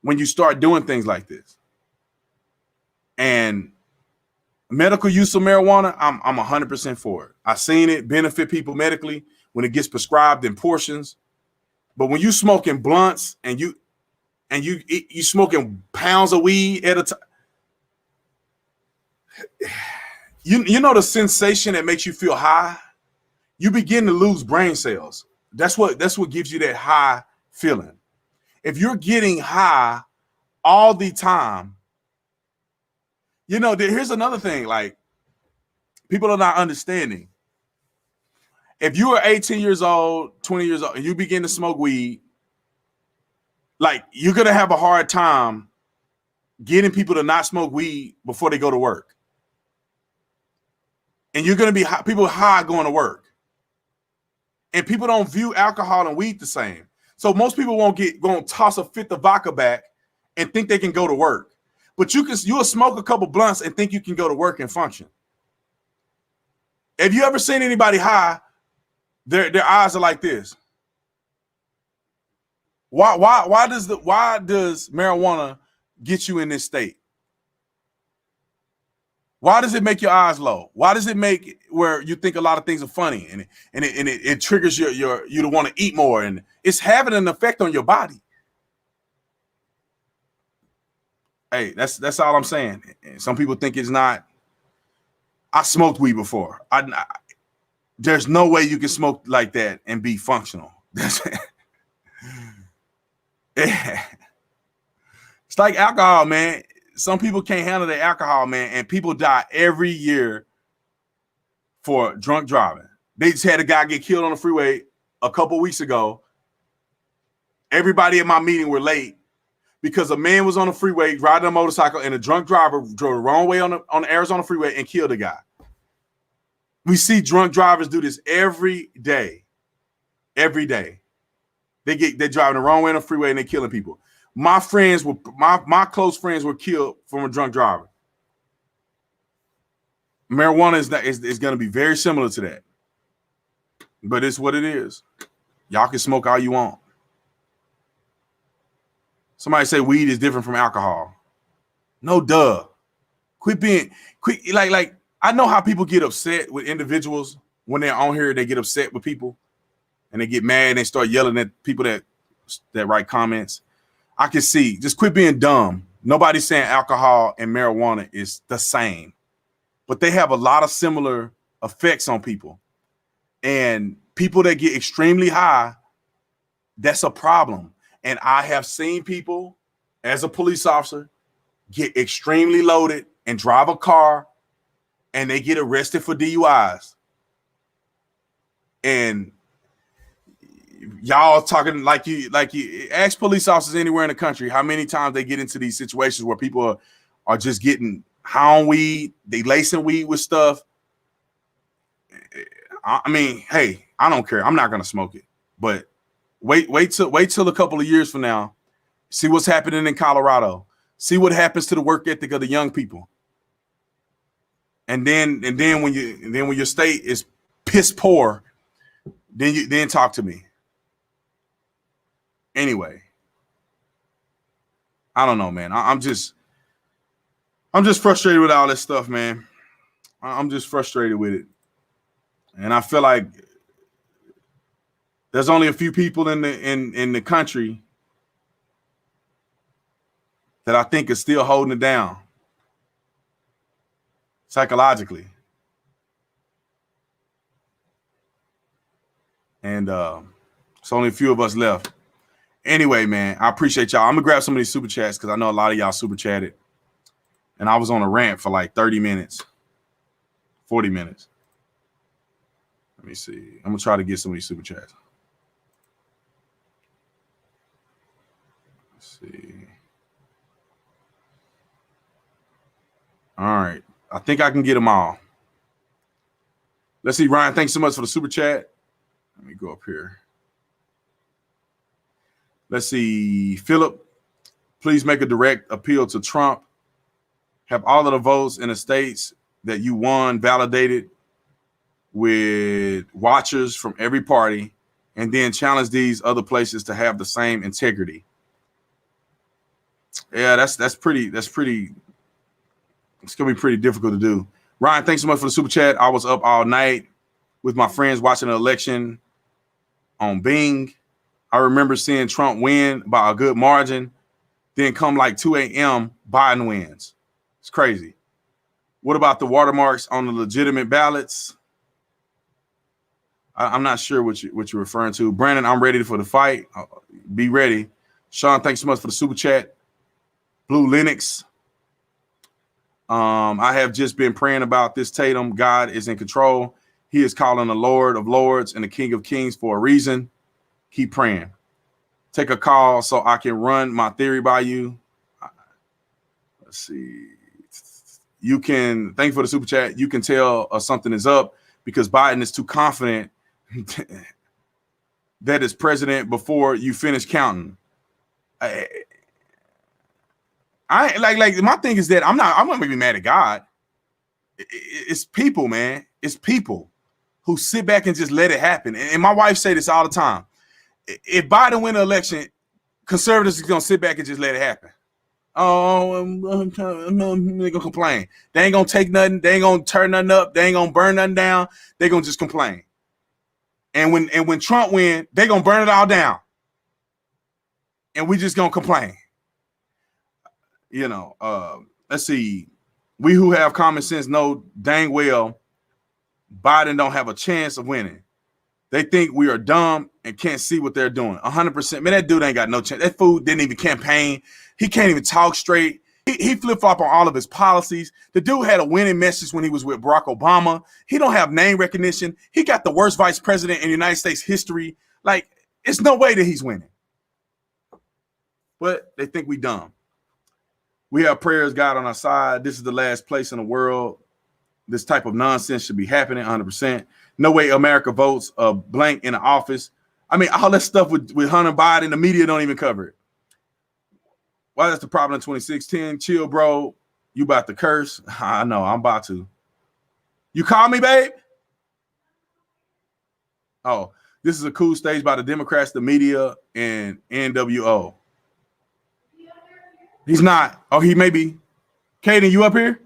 when you start doing things like this. And medical use of marijuana, I'm 100% for it. I've seen it benefit people medically when it gets prescribed in portions. But when you smoking blunts and you smoking pounds of weed at a time, you know the sensation that makes you feel high? You begin to lose brain cells. That's what gives you that high feeling. If you're getting high all the time, you know, here's another thing, like people are not understanding. If you are 18 years old, 20 years old, and you begin to smoke weed, like you're gonna have a hard time getting people to not smoke weed before they go to work. And you're going to be people high going to work. And people don't view alcohol and weed the same. So most people going to toss a fifth of vodka back and think they can go to work. But you'll smoke a couple blunts and think you can go to work and function. Have you ever seen anybody high? Their eyes are like this. Why does marijuana get you in this state? Why does it make your eyes low? Why does it make where you think a lot of things are funny and it triggers you to want to eat more, and it's having an effect on your body? Hey, that's all I'm saying. Some people think it's not. I smoked weed before. There's no way you can smoke like that and be functional. It's like alcohol, man. some people can't handle the alcohol, man, and people die every year for drunk driving. They just had a guy get killed on the freeway a couple weeks ago. Everybody at my meeting were late because a man was on the freeway riding a motorcycle and a drunk driver drove the wrong way on the Arizona freeway and killed a guy. We see drunk drivers do this every day. Every day. They're driving the wrong way on the freeway and they're killing people. My friends were my close friends were killed from a drunk driver. Marijuana is going to be very similar to that. But it's what it is. Y'all can smoke all you want. Somebody say weed is different from alcohol. No, duh. Quit like I know how people get upset with individuals when they're on here. They get upset with people and they get mad and they start yelling at people that write comments. I can see. Just quit being dumb. Nobody's saying alcohol and marijuana is the same, but they have a lot of similar effects on people. And people that get extremely high, that's a problem. And I have seen people as a police officer get extremely loaded and drive a car and they get arrested for DUIs. And y'all talking like you ask police officers anywhere in the country how many times they get into these situations where people are just getting high on weed, they lacing weed with stuff. I mean, hey, I don't care. I'm not gonna smoke it, but wait till a couple of years from now. See what's happening in Colorado. See what happens to the work ethic of the young people. And then when your state is piss poor, then talk to me. Anyway, I don't know, man. I'm just frustrated with all this stuff, man. I'm just frustrated with it. And I feel like there's only a few people in the country that I think is still holding it down psychologically. And it's only a few of us left. Anyway, man, I appreciate y'all. I'm gonna grab some of these super chats because I know a lot of y'all super chatted. And I was on a rant for like 30 minutes, 40 minutes. Let me see. I'm gonna try to get some of these super chats. Let's see. All right. I think I can get them all. Let's see, Ryan. Thanks so much for the super chat. Let me go up here. Let's see. Philip, please make a direct appeal to Trump. Have all of the votes in the states that you won validated with watchers from every party, and then challenge these other places to have the same integrity. Yeah, that's pretty. It's gonna be pretty difficult to do. Ryan, thanks so much for the super chat. I was up all night with my friends watching the election on Bing. I remember seeing Trump win by a good margin. Then come like 2 a.m., Biden wins. It's crazy. What about the watermarks on the legitimate ballots? I'm not sure what you're referring to. Brandon, I'm ready for the fight. Be ready. Sean, thanks so much for the super chat. Blue Linux. I have just been praying about this Tatum. God is in control. He is calling the Lord of Lords and the King of Kings for a reason. Keep praying. Take a call so I can run my theory by you. Let's see. Thank you for the super chat. You can tell something is up because Biden is too confident that is president before you finish counting. I like my thing is that I'm not gonna be mad at God. It's people, man. It's people who sit back and just let it happen. And my wife say this all the time. If Biden win the election, conservatives are gonna sit back and just let it happen. Oh, they're gonna complain. They ain't gonna take nothing. They ain't gonna turn nothing up. They ain't gonna burn nothing down. They're gonna just complain. And when Trump win, they're gonna burn it all down. And we just gonna complain. You know, let's see. We who have common sense know dang well Biden don't have a chance of winning. They think we are dumb and can't see what they're doing. 100%. Man, that dude ain't got no chance. That fool didn't even campaign. He can't even talk straight. He flip-flop on all of his policies. The dude had a winning message when he was with Barack Obama. He don't have name recognition. He got the worst vice president in United States history. Like, it's no way that he's winning. But they think we dumb. We have prayers, God, on our side. This is the last place in the world this type of nonsense should be happening 100%. No way America votes a blank in the office. I mean, all that stuff with Hunter Biden, the media don't even cover it. Why that's the problem in 2016? Chill, bro. You about to curse? I know, I'm about to. You call me, babe? Oh, this is a cool stage by the Democrats, the media, and NWO. He's not. Oh, he may be. Kaden, you up here?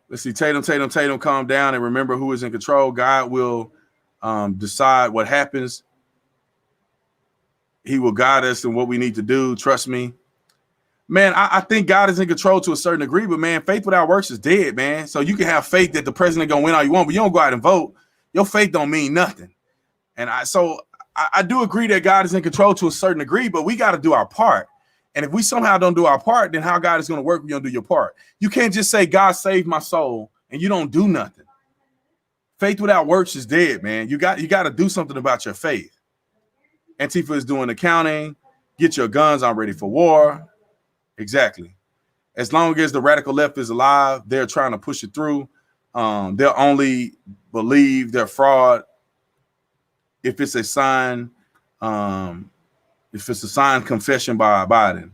Let's see. Tatum, calm down and remember who is in control. God will decide what happens. He will guide us in what we need to do. Trust me. Man, I think God is in control to a certain degree, but man, faith without works is dead, man. So you can have faith that the president gonna win all you want, but you don't go out and vote. Your faith don't mean nothing. And I do agree that God is in control to a certain degree, but we got to do our part. And if we somehow don't do our part, then how God is going to work, we're going to do your part. You can't just say, God saved my soul, and you don't do nothing. Faith without works is dead, man. You got to do something about your faith. Antifa is doing accounting. Get your guns, I'm ready for war. Exactly. As long as the radical left is alive, they're trying to push it through. They'll only believe they're fraud if it's a sign, confession by Biden.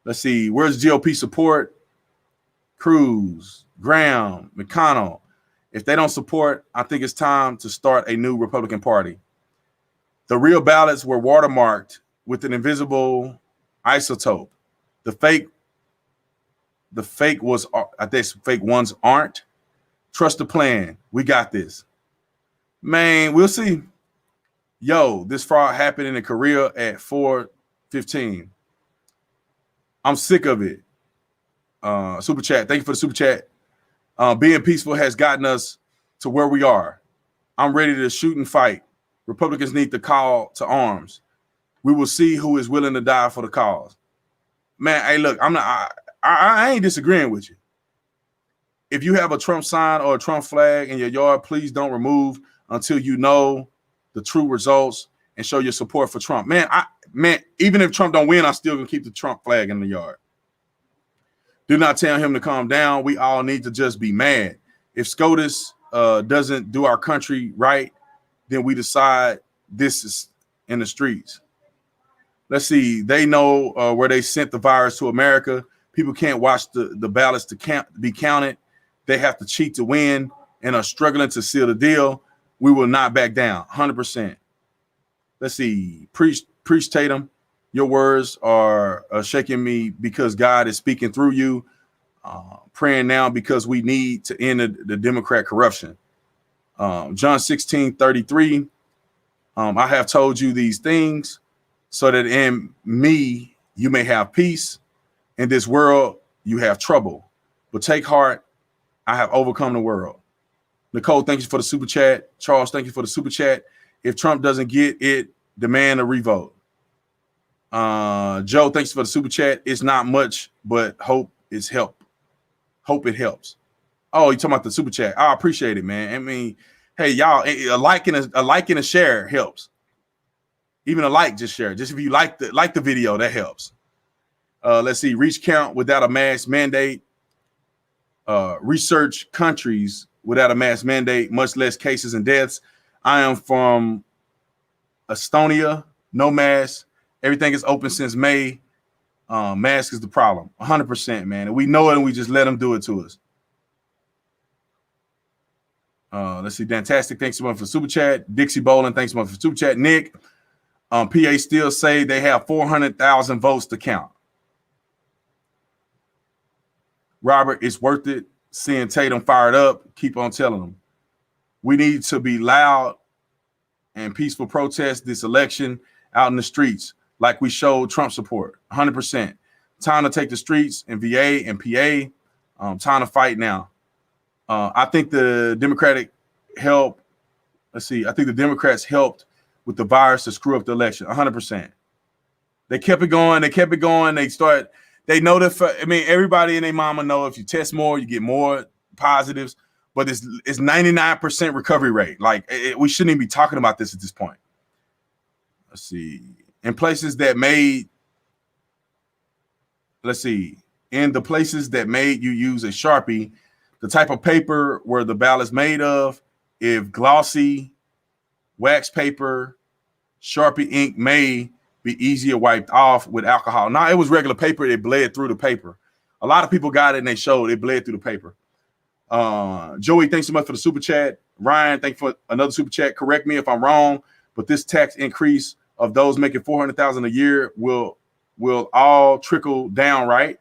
Let's see, where's GOP support? Cruz, Graham, McConnell. If they don't support, I think it's time to start a new Republican Party. The real ballots were watermarked with an invisible isotope. The fake was, I think fake ones aren't. Trust the plan. We got this. Man, we'll see. Yo, this fraud happened in Korea at 4:15. I'm sick of it. Super chat. Thank you for the super chat. Being peaceful has gotten us to where we are. I'm ready to shoot and fight. Republicans need to call to arms. We will see who is willing to die for the cause. Man, hey, look, I ain't disagreeing with you. If you have a Trump sign or a Trump flag in your yard, please don't remove until you know the true results and show your support for Trump. Man, even if Trump don't win, I'm still gonna keep the Trump flag in the yard. Do not tell him to calm down. We all need to just be mad. If SCOTUS doesn't do our country right, then we decide this is in the streets. Let's see. They know where they sent the virus to America. People can't watch the ballots to be counted. They have to cheat to win and are struggling to seal the deal. We will not back down, 100%. Let's see. Preach Tatum. Your words are shaking me because God is speaking through you. Praying now because we need to end the Democrat corruption. John 16:33. I have told you these things so that in me you may have peace. In this world you have trouble. But take heart, I have overcome the world. Nicole, thank you for the super chat. Charles, thank you for the super chat. If Trump doesn't get it, demand a revote. Joe, thanks for the super chat. It's not much, but hope is help. Hope it helps. Oh, you talking about the super chat? I appreciate it, man. I mean, hey, y'all, a like and a share helps. Even a like, just share. Just if you like the video, that helps. Let's see. Reach count without a mask mandate. Research countries without a mask mandate, much less cases and deaths. I am from Estonia, no mask. Everything is open since May. Mask is the problem, 100%, man. And we know it, and we just let them do it to us. Let's see. Fantastic. Thanks so much for super chat. Dixie Bowling, thanks so much for super chat. Nick, PA still say they have 400,000 votes to count. Robert, it's worth it. Seeing Tatum fired up, keep on telling them. We need to be loud and peaceful protest this election out in the streets like we showed Trump support, 100%. Time to take the streets in VA and PA. Time to fight now. I think the Democratic help. Let's see. I think the Democrats helped with the virus to screw up the election. 100%. They kept it going. They know that. I mean, everybody and their mama know if you test more, you get more positives. But it's 99% recovery rate. Like we shouldn't even be talking about this at this point. Let's see. In the places that made you use a Sharpie, the type of paper where the ballot's made of, if glossy wax paper, Sharpie ink may be easier wiped off with alcohol. Now, it was regular paper. It bled through the paper. A lot of people got it and they showed it bled through the paper. Joey, thanks so much for the super chat. Ryan, thanks for another super chat. Correct me if I'm wrong, but this tax increase of those making $400,000 a year will all trickle down, right?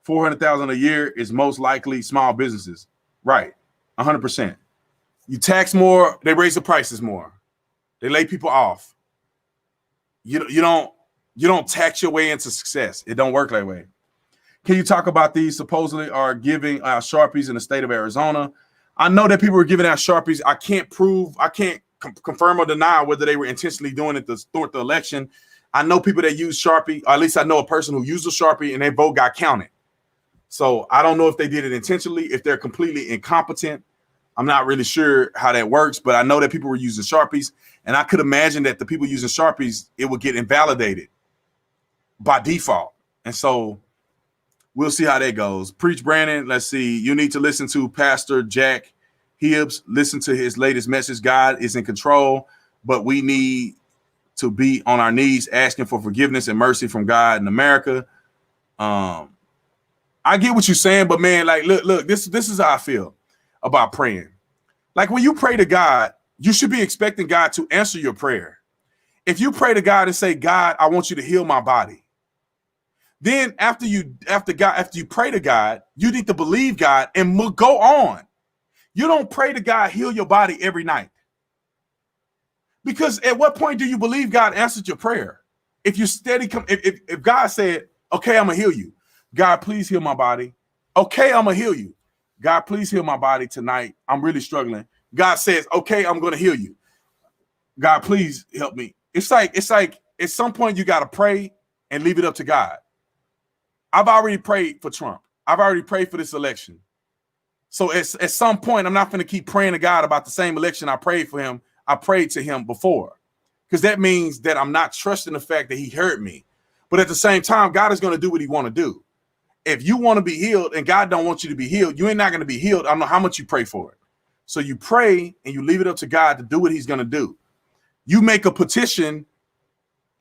$400,000 a year is most likely small businesses, right? 100%. You tax more, they raise the prices more. They lay people off. You don't tax your way into success. It don't work that way. Can you talk about these supposedly are giving out Sharpies in the state of Arizona? I know that people were giving out Sharpies. I can't confirm or deny whether they were intentionally doing it to thwart the election. I know people that use Sharpie, or at least I know a person who used a Sharpie and their vote got counted. So I don't know if they did it intentionally, if they're completely incompetent. I'm not really sure how that works, but I know that people were using Sharpies, and I could imagine that the people using Sharpies, it would get invalidated by default. And so we'll see how that goes. Preach Brandon, let's see. You need to listen to Pastor Jack Hibbs. Listen to his latest message. God is in control, but we need to be on our knees asking for forgiveness and mercy from God in America. I get what you're saying, but man, like, look, this is how I feel about praying. Like when you pray to God, you should be expecting God to answer your prayer. If you pray to God and say, God, I want you to heal my body. Then after you pray to God, you need to believe God and go on. You don't pray to God, heal your body every night. Because at what point do you believe God answered your prayer? If you steady if God said, okay, I'm gonna heal you. God, please heal my body. Okay, I'm gonna heal you. God, please heal my body tonight. I'm really struggling. God says, okay, I'm gonna heal you. God, please help me. It's like at some point you gotta pray and leave it up to God. I've already prayed for Trump. I've already prayed for this election. So at some point, I'm not going to keep praying to God about the same election I prayed for him. I prayed to him before, because that means that I'm not trusting the fact that he heard me. But at the same time, God is going to do what he want to do. If you want to be healed and God don't want you to be healed, you ain't not going to be healed. I don't know how much you pray for it. So you pray and you leave it up to God to do what he's going to do. You make a petition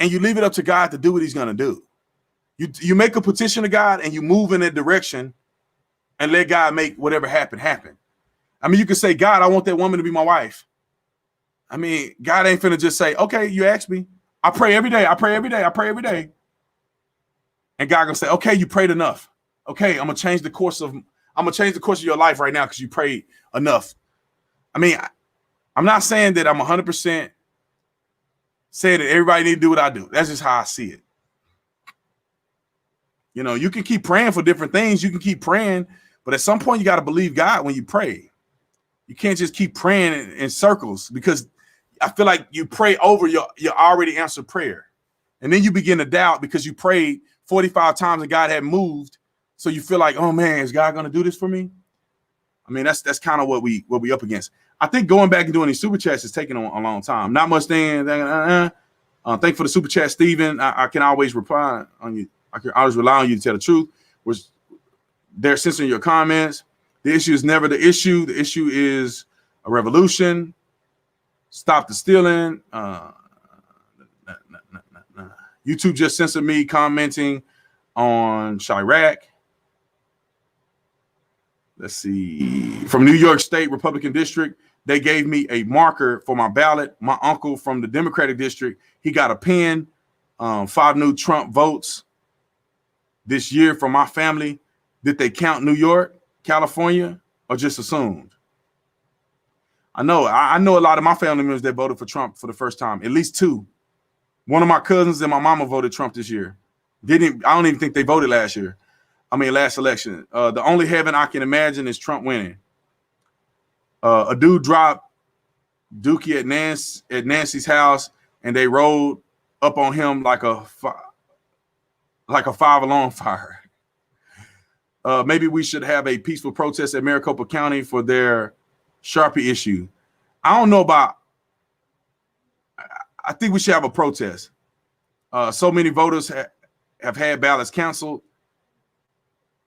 and you leave it up to God to do what he's going to do. You make a petition to God and you move in that direction and let God make whatever happen. I mean, you can say, God, I want that woman to be my wife. I mean, God ain't finna just say, okay, you asked me. I pray every day. And God gonna say, okay, you prayed enough. Okay, I'm gonna change the course of your life right now because you prayed enough. I mean, I'm not saying that I'm 100% saying that everybody need to do what I do. That's just how I see it. You know, you can keep praying for different things. You can keep praying, but at some point you got to believe God when you pray. You can't just keep praying in circles, because I feel like you pray over your already answered prayer. And then you begin to doubt because you prayed 45 times and God had moved. So you feel like, oh man, is God going to do this for me? I mean, that's kind of what we up against. I think going back and doing these super chats is taking a long time. Not much thing. Thank you for the super chat, Steven. I can always reply on you. I can always rely on you to tell the truth. Which they're censoring your comments. The issue is never the issue. The issue is a revolution. Stop the stealing. YouTube just censored me commenting on Chirac. Let's see. From New York State Republican District, they gave me a marker for my ballot. My uncle from the Democratic District, he got a pen. 5 new Trump votes this year from my family. Did they count New York, California, or just assumed? I know a lot of my family members that voted for Trump for the first time, at least 2. One of my cousins and my mama voted Trump this year. I don't even think they voted last election. The only heaven I can imagine is Trump winning. A dude dropped Dookie at Nancy's house and they rolled up on him like a 5-alarm fire. Maybe we should have a peaceful protest at Maricopa County for their Sharpie issue. I don't know about. I think we should have a protest. So many voters have had ballots canceled.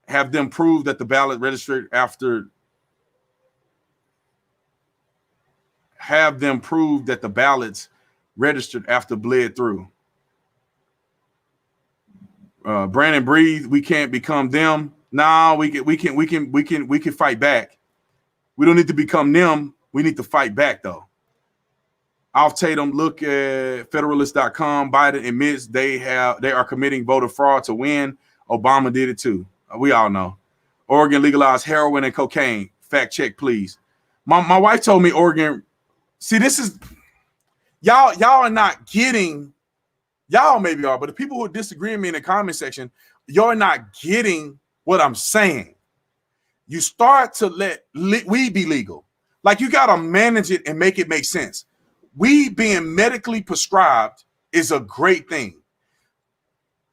Have them prove that the ballot registered after. Have them prove that the ballots registered after bled through. Brandon, breathe. We can't become them. Nah, we can fight back. We don't need to become them. We need to fight back though. Alf Tatum, look at Federalist.com. Biden admits they are committing voter fraud to win. Obama did it too. We all know. Oregon legalized heroin and cocaine. Fact check, please. My wife told me Oregon. See, this is y'all are not getting. Y'all maybe are, but the people who disagree with me in the comment section, you're not getting what I'm saying. You start to let weed be legal. Like you got to manage it and make it make sense. Weed being medically prescribed is a great thing.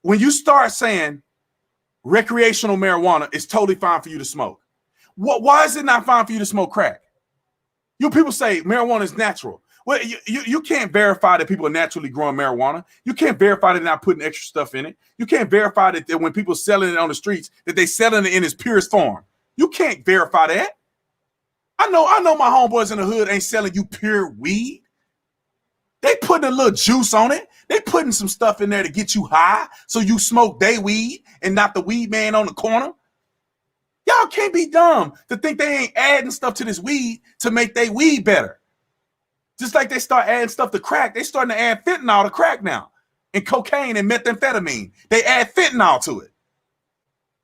When you start saying recreational marijuana is totally fine for you to smoke, why is it not fine for you to smoke crack? You people say marijuana is natural. Well, you can't verify that people are naturally growing marijuana. You can't verify that they're not putting extra stuff in it. You can't verify that when people selling it on the streets, that they selling it in its purest form. You can't verify that. I know my homeboys in the hood ain't selling you pure weed. They putting a little juice on it. They putting some stuff in there to get you high so you smoke they weed and not the weed man on the corner. Y'all can't be dumb to think they ain't adding stuff to this weed to make they weed better. Just like they start adding stuff to crack, they starting to add fentanyl to crack now, and cocaine and methamphetamine. They add fentanyl to it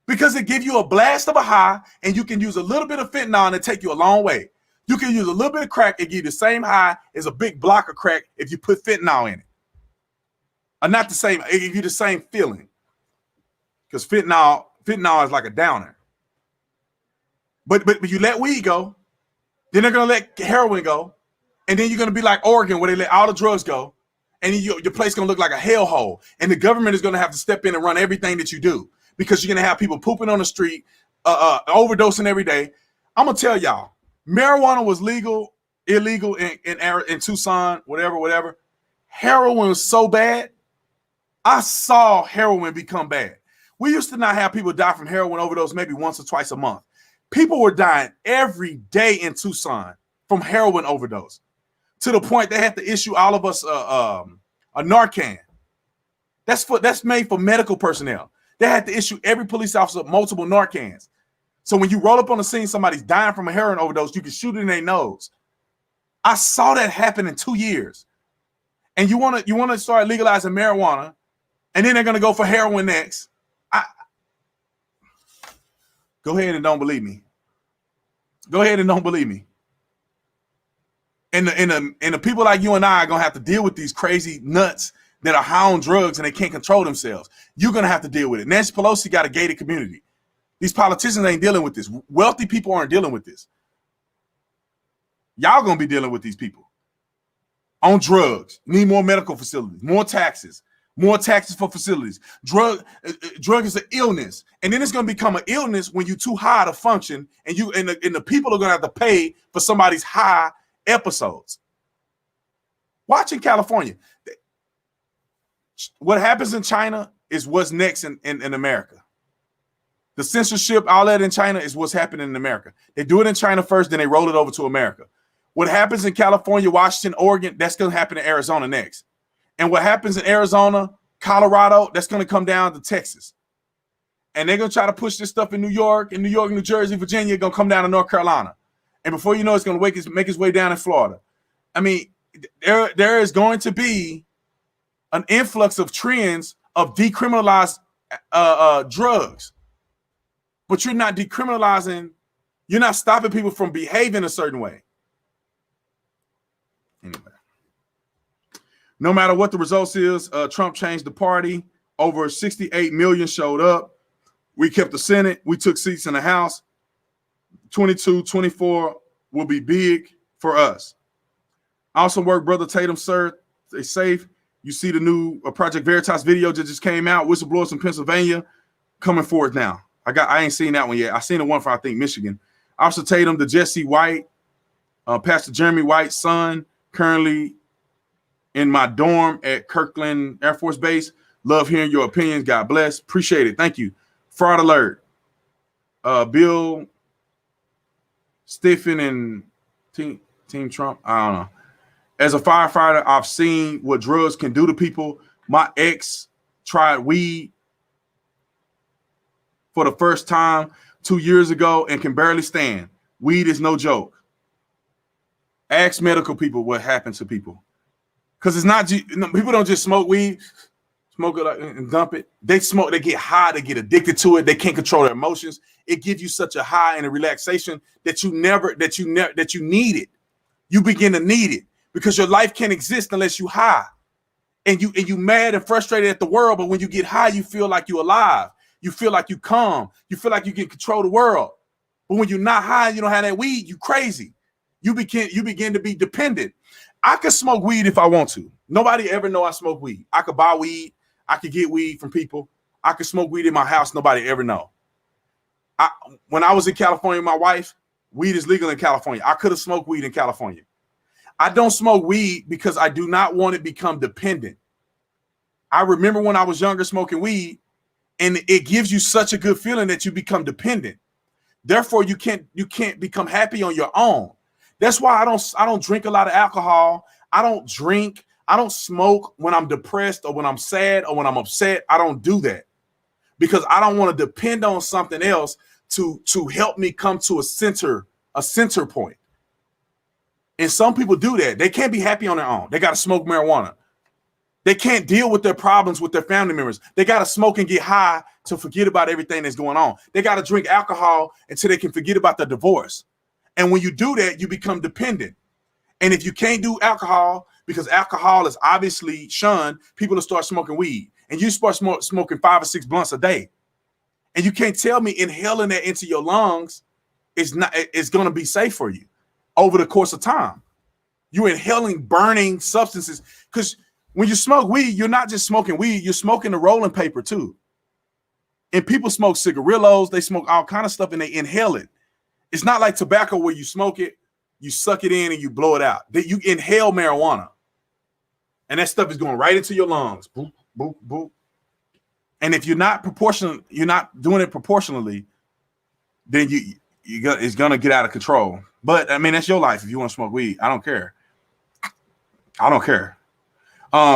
because it gives you a blast of a high, and you can use a little bit of fentanyl and it take you a long way. You can use a little bit of crack and give you the same high as a big block of crack if you put fentanyl in it. Or not the same, it gives you the same feeling. Because fentanyl is like a downer. But you let weed go, then they're gonna let heroin go. And then you're going to be like Oregon where they let all the drugs go. And your place going to look like a hellhole. And the government is going to have to step in and run everything that you do. Because you're going to have people pooping on the street, overdosing every day. I'm going to tell y'all, marijuana was illegal in Tucson, whatever. Heroin was so bad, I saw heroin become bad. We used to not have people die from heroin overdose maybe once or twice a month. People were dying every day in Tucson from heroin overdose. To the point they had to issue all of us a Narcan. That's made for medical personnel. They had to issue every police officer multiple Narcans. So when you roll up on the scene, somebody's dying from a heroin overdose, you can shoot it in their nose. I saw that happen in 2 years. And you want to start legalizing marijuana, and then they're gonna go for heroin next. Go ahead and don't believe me. Go ahead and don't believe me. And the people like you and I are gonna have to deal with these crazy nuts that are high on drugs and they can't control themselves. You're gonna have to deal with it. Nancy Pelosi got a gated community. These politicians ain't dealing with this. Wealthy people aren't dealing with this. Y'all gonna be dealing with these people on drugs. Need more medical facilities, more taxes for facilities. Drug is an illness, and then it's gonna become an illness when you're too high to function, and the people are gonna have to pay for somebody's high episodes. Watch in California. What happens in China is what's next in America. The censorship, all that in China is what's happening in America. They do it in China first, then they roll it over to America. What happens in California, Washington, Oregon, that's going to happen in Arizona next. And what happens in Arizona, Colorado, that's going to come down to Texas. And they're going to try to push this stuff in New York, New Jersey, Virginia, going to come down to North Carolina. And before you know, it's going to make its way down in Florida. I mean, there is going to be an influx of trends of decriminalized drugs. But you're not decriminalizing, you're not stopping people from behaving a certain way. Anyway, no matter what the results is, Trump changed the party. Over 68 million showed up. We kept the Senate. We took seats in the House. 22, 24 will be big for us. I also work, Brother Tatum, sir. Stay safe. You see the new Project Veritas video that just came out. Whistleblowers in Pennsylvania coming forward now. I ain't seen that one yet. I seen the one from, I think, Michigan. Officer Tatum, the Jesse White, Pastor Jeremy White's son, currently in my dorm at Kirkland Air Force Base. Love hearing your opinions. God bless. Appreciate it. Thank you. Fraud alert. Bill Stiffen and Team Trump. I don't know. As a firefighter, I've seen what drugs can do to people. My ex tried weed for the first time 2 years ago and can barely stand. Weed is no joke. Ask medical people what happens to people. Because it's not, people don't just smoke weed, smoke it and dump it. They smoke, they get high, they get addicted to it. They can't control their emotions. It gives you such a high and a relaxation that you need it. You begin to need it because your life can't exist unless you high. And you mad and frustrated at the world, but when you get high, you feel like you're alive. You feel like you calm. You feel like you can control the world. But when you're not high, you don't have that weed, you crazy. You begin to be dependent. I could smoke weed if I want to. Nobody ever know I smoke weed. I could buy weed. I could get weed from people. I could smoke weed in my house. Nobody ever know. When I was in California with my wife, weed is legal in California. I could have smoked weed in California. I don't smoke weed because I do not want to become dependent. I remember when I was younger smoking weed, and it gives you such a good feeling that you become dependent. Therefore, you can't become happy on your own. That's why I don't drink a lot of alcohol. I don't drink. I don't smoke when I'm depressed or when I'm sad or when I'm upset. I don't do that because I don't want to depend on something else to help me come to a center point. And some people do that. They can't be happy on their own. They got to smoke marijuana. They can't deal with their problems with their family members. They got to smoke and get high to forget about everything that's going on. They got to drink alcohol until they can forget about the divorce. And when you do that, you become dependent. And if you can't do alcohol, because alcohol is obviously shunned, people will start smoking weed. And you start smoking 5 or 6 blunts a day. And you can't tell me inhaling that into your lungs is going to be safe for you over the course of time. You're inhaling burning substances because when you smoke weed, you're not just smoking weed, you're smoking the rolling paper too. And people smoke cigarillos, they smoke all kind of stuff and they inhale it. It's not like tobacco where you smoke it, you suck it in and you blow it out. You inhale marijuana. And that stuff is going right into your lungs. Boop, boop, boop. And if you're not doing it proportionally, then it's going to get out of control. But I mean, that's your life. If you want to smoke weed, I don't care.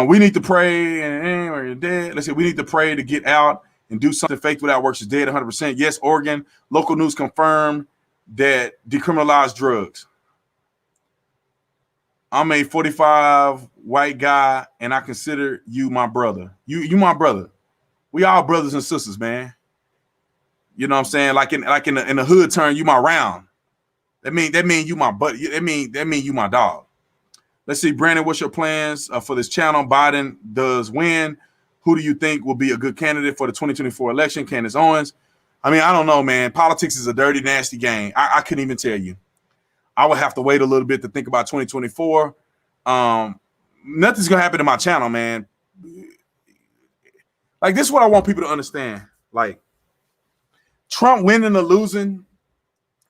We need to pray or you're dead. Let's say we need to pray to get out and do something. Faith without works is dead 100%. Yes, Oregon. Local news confirmed that decriminalized drugs. I'm a 45 white guy and I consider you my brother. You my brother. We all brothers and sisters, man. You know what I'm saying? Like in the hood term, you my round. That mean you my buddy. That mean you my dog. Let's see, Brandon, what's your plans for this channel? Biden does win. Who do you think will be a good candidate for the 2024 election? Candace Owens. I mean, I don't know, man. Politics is a dirty, nasty game. I couldn't even tell you. I would have to wait a little bit to think about 2024. Nothing's going to happen to my channel, man. Like, this is what I want people to understand. Like, Trump winning or losing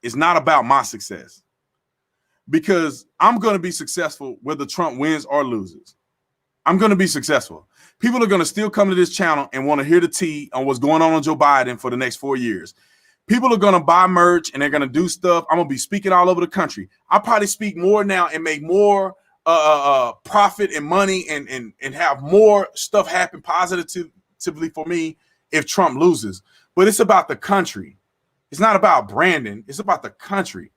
is not about my success. Because I'm going to be successful whether Trump wins or loses. I'm going to be successful. People are going to still come to this channel and want to hear the tea on what's going on Joe Biden for the next 4 years. People are going to buy merch and they're going to do stuff. I'm going to be speaking all over the country. I'll probably speak more now and make more profit and money and have more stuff happen positively for me if Trump loses. But it's about the country. It's not about Brandon. It's about the country.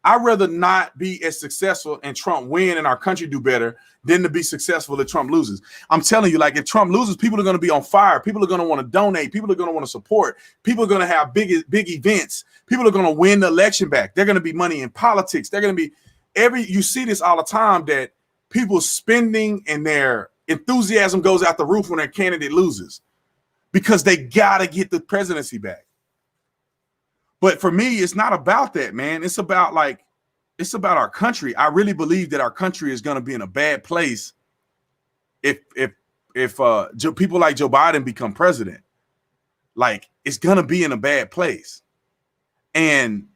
I'd rather not be as successful and Trump win and our country do better than to be successful if Trump loses. I'm telling you, like, if Trump loses, people are going to be on fire. People are going to want to donate. People are going to want to support. People are going to have big events. People are going to win the election back. They're going to be money in politics. They're going to be you see this all the time that people spending and their enthusiasm goes out the roof when their candidate loses because they got to get the presidency back. But for me, it's not about that, man. It's about our country. I really believe that our country is going to be in a bad place if people like Joe Biden become president, like it's gonna be in a bad place. And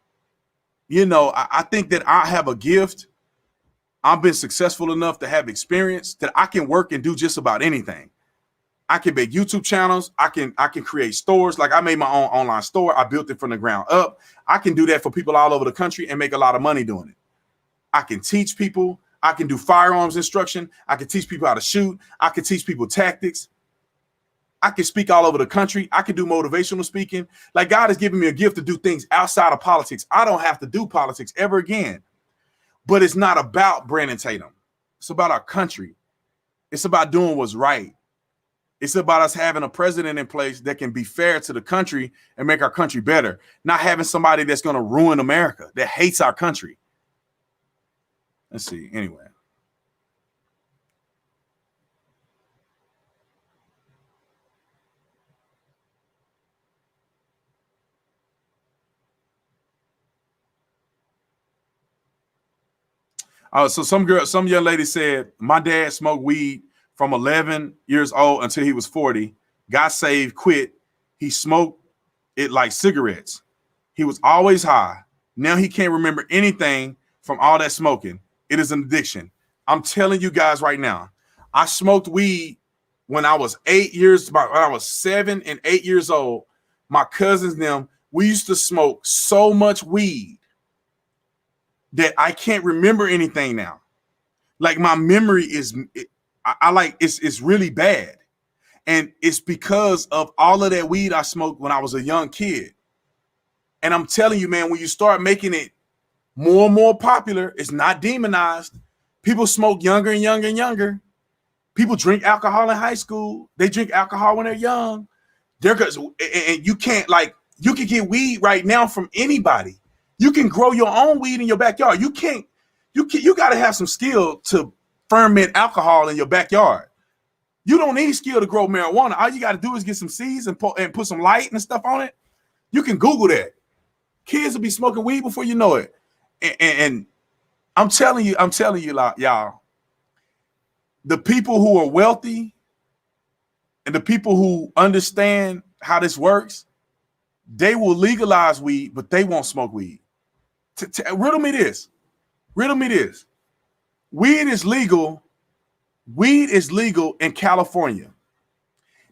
I think that I have a gift. I've been successful enough to have experience that I can work and do just about anything. I can make YouTube channels. I can create stores. Like I made my own online store. I built it from the ground up. I can do that for people all over the country and make a lot of money doing it. I can teach people. I can do firearms instruction. I can teach people how to shoot. I can teach people tactics. I can speak all over the country. I can do motivational speaking. Like God has given me a gift to do things outside of politics. I don't have to do politics ever again. But it's not about Brandon Tatum. It's about our country. It's about doing what's right. It's about us having a president in place that can be fair to the country and make our country better. Not having somebody that's going to ruin America, that hates our country. Let's see. Anyway. So some young lady said, my dad smoked weed from 11 years old until he was 40. Got saved, quit. He smoked it like cigarettes. He was always high. Now he can't remember anything from all that smoking. It is an addiction. I'm telling you guys right now, I smoked weed when I was 7 and 8 years old. My cousins, we used to smoke so much weed that I can't remember anything now. Like my memory is, it's really bad. And it's because of all of that weed I smoked when I was a young kid. And I'm telling you, man, when you start making it more and more popular, it's not demonized. People smoke younger and younger and younger. People drink alcohol in high school. They drink alcohol when they're young. And you can't, you can get weed right now from anybody. You can grow your own weed in your backyard. You got to have some skill to ferment alcohol in your backyard. You don't need skill to grow marijuana. All you got to do is get some seeds and put some light and stuff on it. You can Google that. Kids will be smoking weed before you know it. And I'm telling you, y'all, the people who are wealthy and the people who understand how this works, they will legalize weed, but they won't smoke weed. Riddle me this. Weed is legal. Weed is legal in California.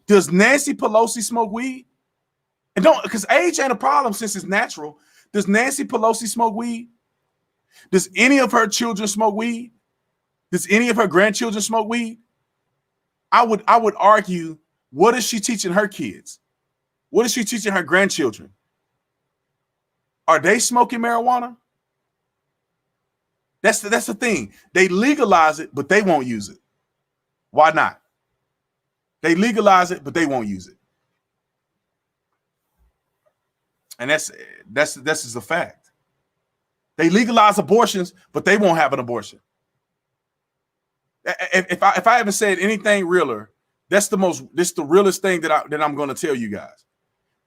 Does Nancy Pelosi smoke weed? And because age ain't a problem since it's natural. Does Nancy Pelosi smoke weed? Does any of her children smoke weed? Does any of her grandchildren smoke weed? I would argue, what is she teaching her kids? What is she teaching her grandchildren? Are they smoking marijuana? That's the thing. They legalize it, but they won't use it. Why not? They legalize it, but they won't use it. And that's just a fact. They legalize abortions, but they won't have an abortion. If I haven't said anything realer, this the realest thing that I'm going to tell you guys.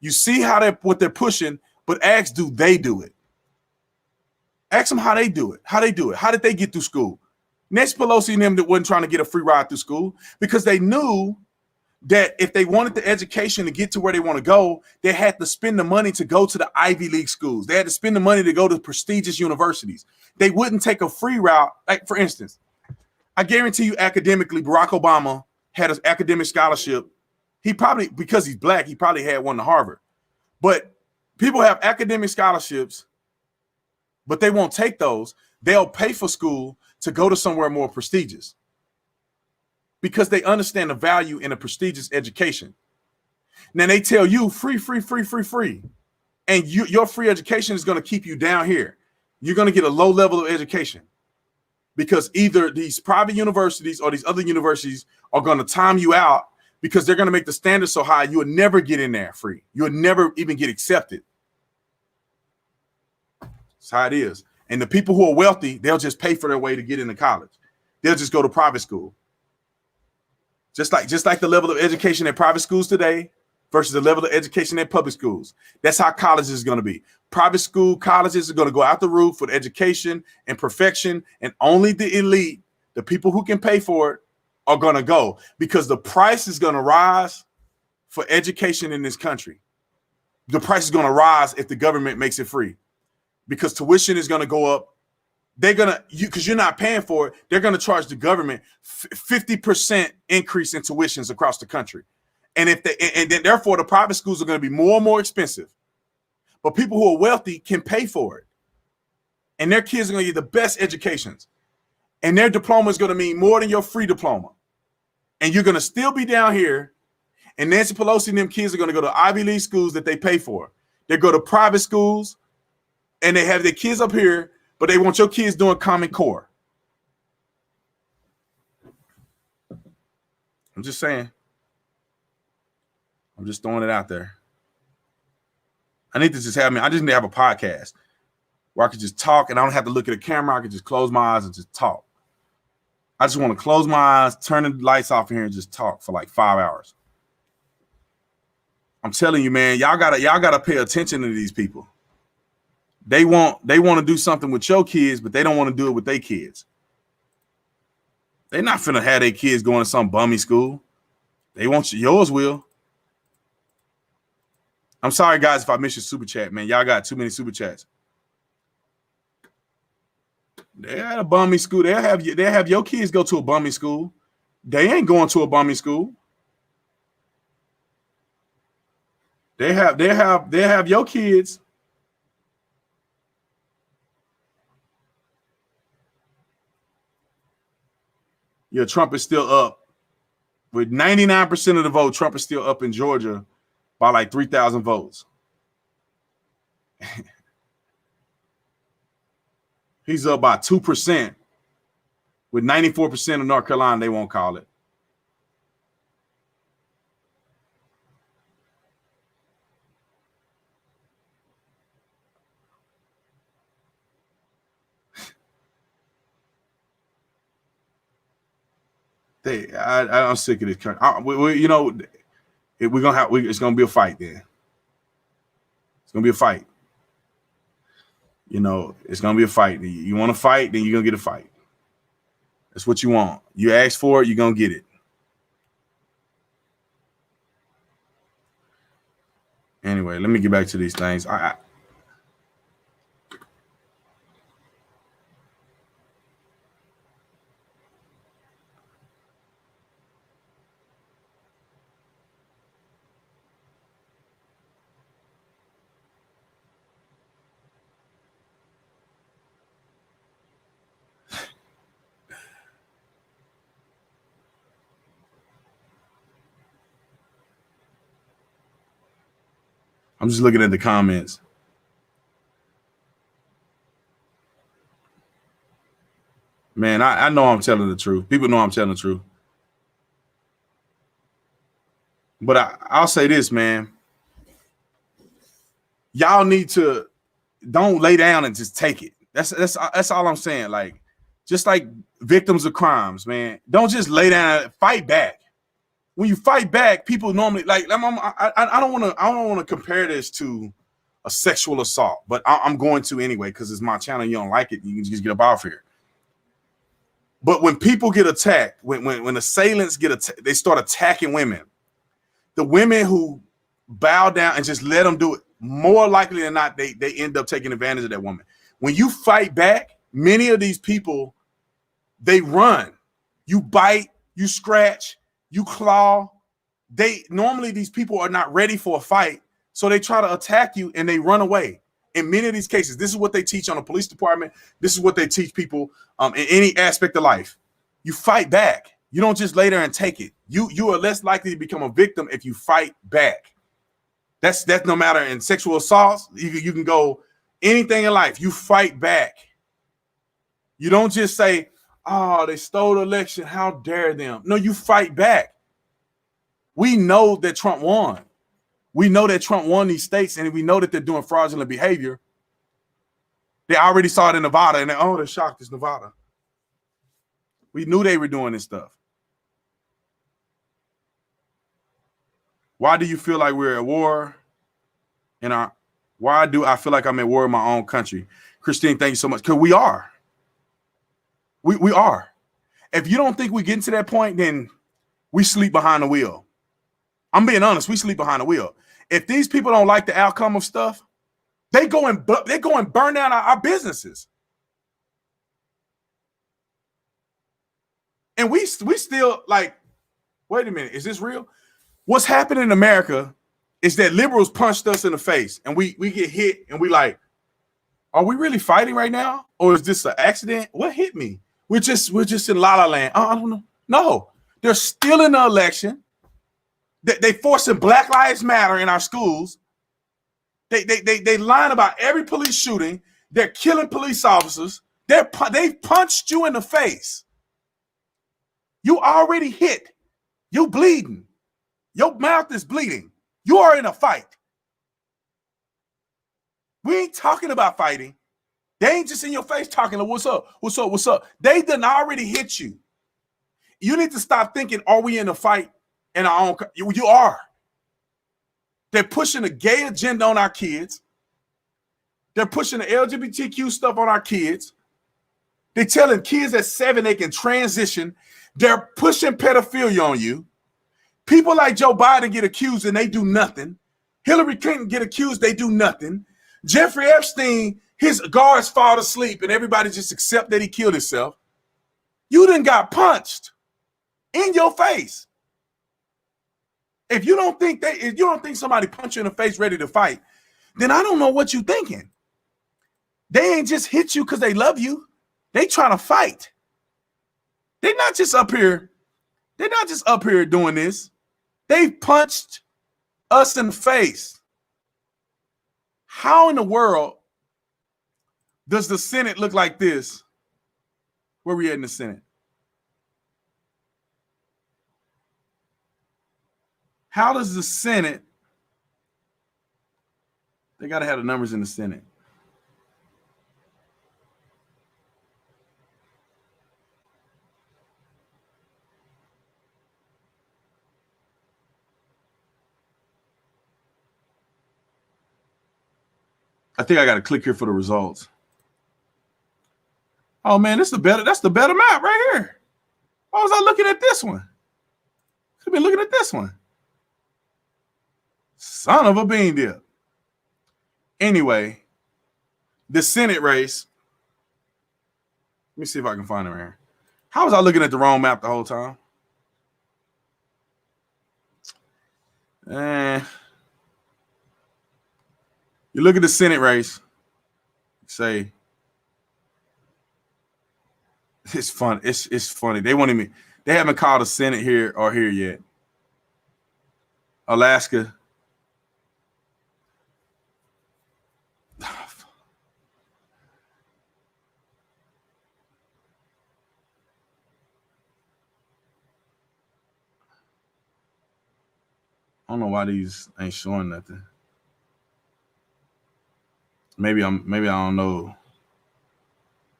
You see what they're pushing, but ask, do they do it? Ask them how they do it. How did they get through school? Nancy Pelosi and them that wasn't trying to get a free ride through school because they knew that if they wanted the education to get to where they want to go, they had to spend the money to go to the Ivy League schools. They had to spend the money to go to prestigious universities. They wouldn't take a free route. Like, for instance, I guarantee you academically, Barack Obama had an academic scholarship. He probably, because he's black, he probably had one to Harvard. But people have academic scholarships, but they won't take those. They'll pay for school to go to somewhere more prestigious because they understand the value in a prestigious education. Now they tell you free. And your free education is going to keep you down here. You're going to get a low level of education because either these private universities or these other universities are going to time you out because they're going to make the standards so high you will never get in there free. You'll never even get accepted. That's how it is. And the people who are wealthy, they'll just pay for their way to get into college. They'll just go to private school. Just like the level of education at private schools today versus the level of education at public schools. That's how college is going to be. Private school colleges are going to go out the roof for education and perfection, and only the elite, the people who can pay for it, are going to go, because the price is going to rise for education in this country. The price is going to rise if the government makes it free, because tuition is going to go up. They're going to, because you're not paying for it, they're going to charge the government 50% increase in tuitions across the country. And then therefore the private schools are going to be more and more expensive. But people who are wealthy can pay for it. And their kids are going to get the best educations. And their diploma is going to mean more than your free diploma. And you're going to still be down here. And Nancy Pelosi and them kids are going to go to Ivy League schools that they pay for. They go to private schools and they have their kids up here, but they want your kids doing Common Core. I'm just saying. I'm just throwing it out there. I need to just have I just need to have a podcast where I could just talk and I don't have to look at a camera. I could just close my eyes and just talk. I just want to close my eyes, turn the lights off in here and just talk for like 5 hours. I'm telling you, man, y'all gotta pay attention to these people. They want to do something with your kids, but they don't want to do it with their kids. They're not finna have their kids going to some bummy school. They want yours will. I'm sorry, guys, if I miss your super chat, man. Y'all got too many super chats. They at a bummy school. They'll have your kids go to a bummy school. They ain't going to a bummy school. They have your kids. Yeah, Trump is still up. With 99% of the vote, Trump is still up in Georgia by like 3,000 votes. He's up by 2%. With 94% of North Carolina, they won't call it. I'm sick of this country. It's gonna be a fight then. It's gonna be a fight. It's gonna be a fight. You want to fight, then you're gonna get a fight. That's what you want. You ask for it, you're gonna get it. Anyway, let me get back to these things. I'm just looking at the comments. Man, I know I'm telling the truth. People know I'm telling the truth. But I'll say this, man. Y'all need to don't lay down and just take it. That's all I'm saying. Like, just like victims of crimes, man. Don't just lay down and fight back. When you fight back, people normally I don't want to compare this to a sexual assault, but I'm going to anyway because it's my channel. You don't like it, you can just get up off here. But when people get attacked, when assailants they start attacking women. The women who bow down and just let them do it, more likely than not, they end up taking advantage of that woman. When you fight back, many of these people, they run. You bite, you scratch, you claw. Normally these people are not ready for a fight, so they try to attack you and they run away. In many of these cases, this is what they teach on the police department. This is what they teach people in any aspect of life. You fight back. You don't just lay there and take it. You are less likely to become a victim if you fight back. That's no matter in sexual assaults. You can go anything in life. You fight back. You don't just say, "Oh, they stole the election. How dare them?" No, you fight back. We know that Trump won. We know that Trump won these states, and we know that they're doing fraudulent behavior. They already saw it in Nevada, and they're shocked it's Nevada. We knew they were doing this stuff. Why do you feel like we're at war? Why do I feel like I'm at war in my own country? Christine, thank you so much. Because we are. We are. If you don't think we get to that point, then we sleep behind the wheel. I'm being honest. We sleep behind the wheel. If these people don't like the outcome of stuff, they go and burn down our businesses. And we still like, wait a minute, is this real? What's happening in America is that liberals punched us in the face and we get hit and we like, are we really fighting right now? Or is this an accident? What hit me? We're just in la la land. I don't know. No, they're still in the election. They forcing Black Lives Matter in our schools. They lying about every police shooting. They're killing police officers. They punched you in the face. You already hit. You bleeding. Your mouth is bleeding. You are in a fight. We ain't talking about fighting. They ain't just in your face talking like, what's up? What's up? What's up? They done already hit you. You need to stop thinking, are we in a fight in our own? You are. They're pushing a gay agenda on our kids. They're pushing the LGBTQ stuff on our kids. They're telling kids at 7 they can transition. They're pushing pedophilia on you. People like Joe Biden get accused and they do nothing. Hillary Clinton get accused, they do nothing. Jeffrey Epstein, his guards fall asleep and everybody just accept that he killed himself. You done got punched in your face. If you don't think somebody punched you in the face ready to fight, then I don't know what you're thinking. They ain't just hit you because they love you. They trying to fight. They're not just up here doing this. They punched us in the face. How in the world does the Senate look like this? Where we at in the Senate? How does the Senate? They got to have the numbers in the Senate. I think I got to click here for the results. Oh man, that's the better map right here. Why was I looking at this one? Could have been looking at this one. Son of a bean dip. Anyway, the Senate race. Let me see if I can find it right here. How was I looking at the wrong map the whole time? You look at the Senate race, say, it's fun. It's funny. They haven't called a Senate here or here yet. Alaska. I don't know why these ain't showing nothing. Maybe I don't know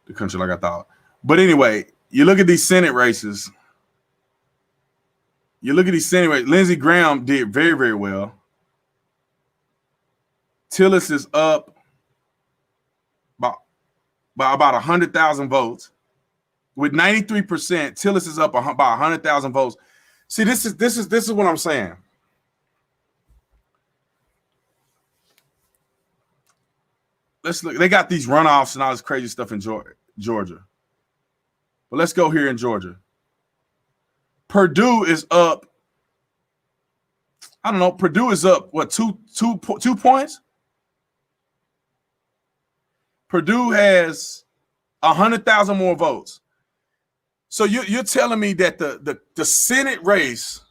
the country like I thought. But anyway, you look at these Senate races. Lindsey Graham did very, very well. Tillis is up by about 100,000 votes. With 93%, Tillis is up by 100,000 votes. See, this is what I'm saying. Let's look. They got these runoffs and all this crazy stuff in Georgia. But let's go here in Georgia. Purdue is up. I don't know. Purdue is up, what, two points? Purdue has 100,000 more votes. So you're telling me that the Senate race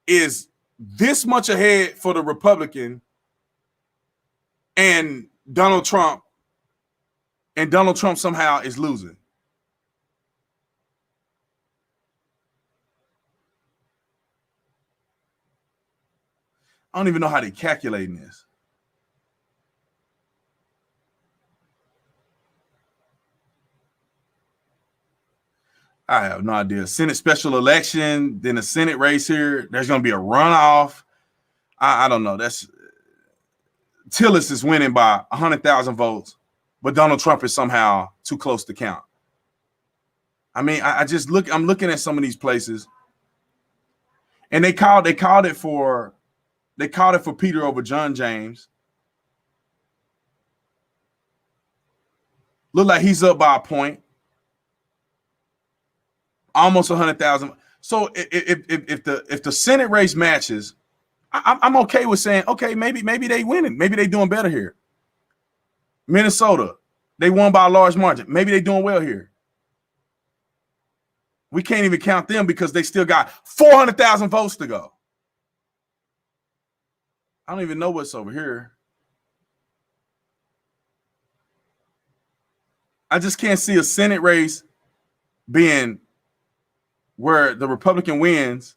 is this much ahead for the Republican and Donald Trump somehow is losing. I don't even know how they're calculating this. I have no idea. Senate special election, then a Senate race here. There's going to be a runoff. I don't know. Tillis is winning by 100,000 votes, but Donald Trump is somehow too close to count. I mean, I just look. I'm looking at some of these places, and they called it for Peter over John James. Look like he's up by a point, almost 100,000. So if the Senate race matches, I'm okay with saying, okay, maybe they winning, maybe they doing better here. Minnesota, they won by a large margin. Maybe they doing well here. We can't even count them because they still got 400,000 votes to go. I don't even know what's over here. I just can't see a Senate race being where the Republican wins,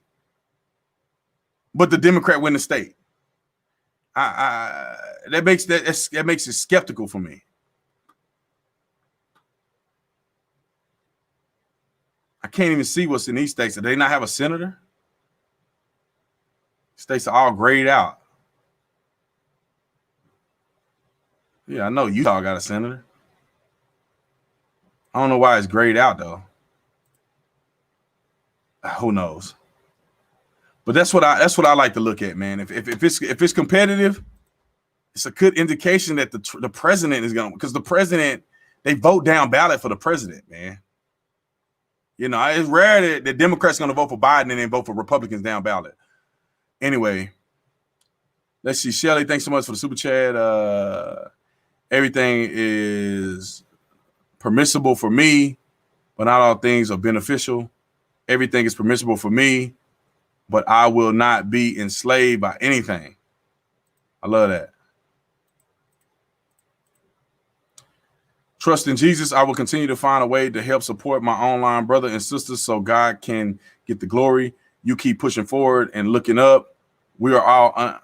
but the Democrat win the state. That makes it skeptical for me. I can't even see what's in these states. Do they not have a senator? States are all grayed out. Yeah, I know Utah got a senator. I don't know why it's grayed out though. Who knows? But that's what I like to look at, man. If it's competitive, it's a good indication that the president is going to, because the president, they vote down ballot for the president, man. You know, it's rare that Democrats going to vote for Biden and then vote for Republicans down ballot. Anyway, let's see. Shelly, thanks so much for the super chat. Everything is permissible for me, but not all things are beneficial. Everything is permissible for me, but I will not be enslaved by anything. I love that. Trust in Jesus. I will continue to find a way to help support my online brother and sisters so God can get the glory. You keep pushing forward and looking up. We are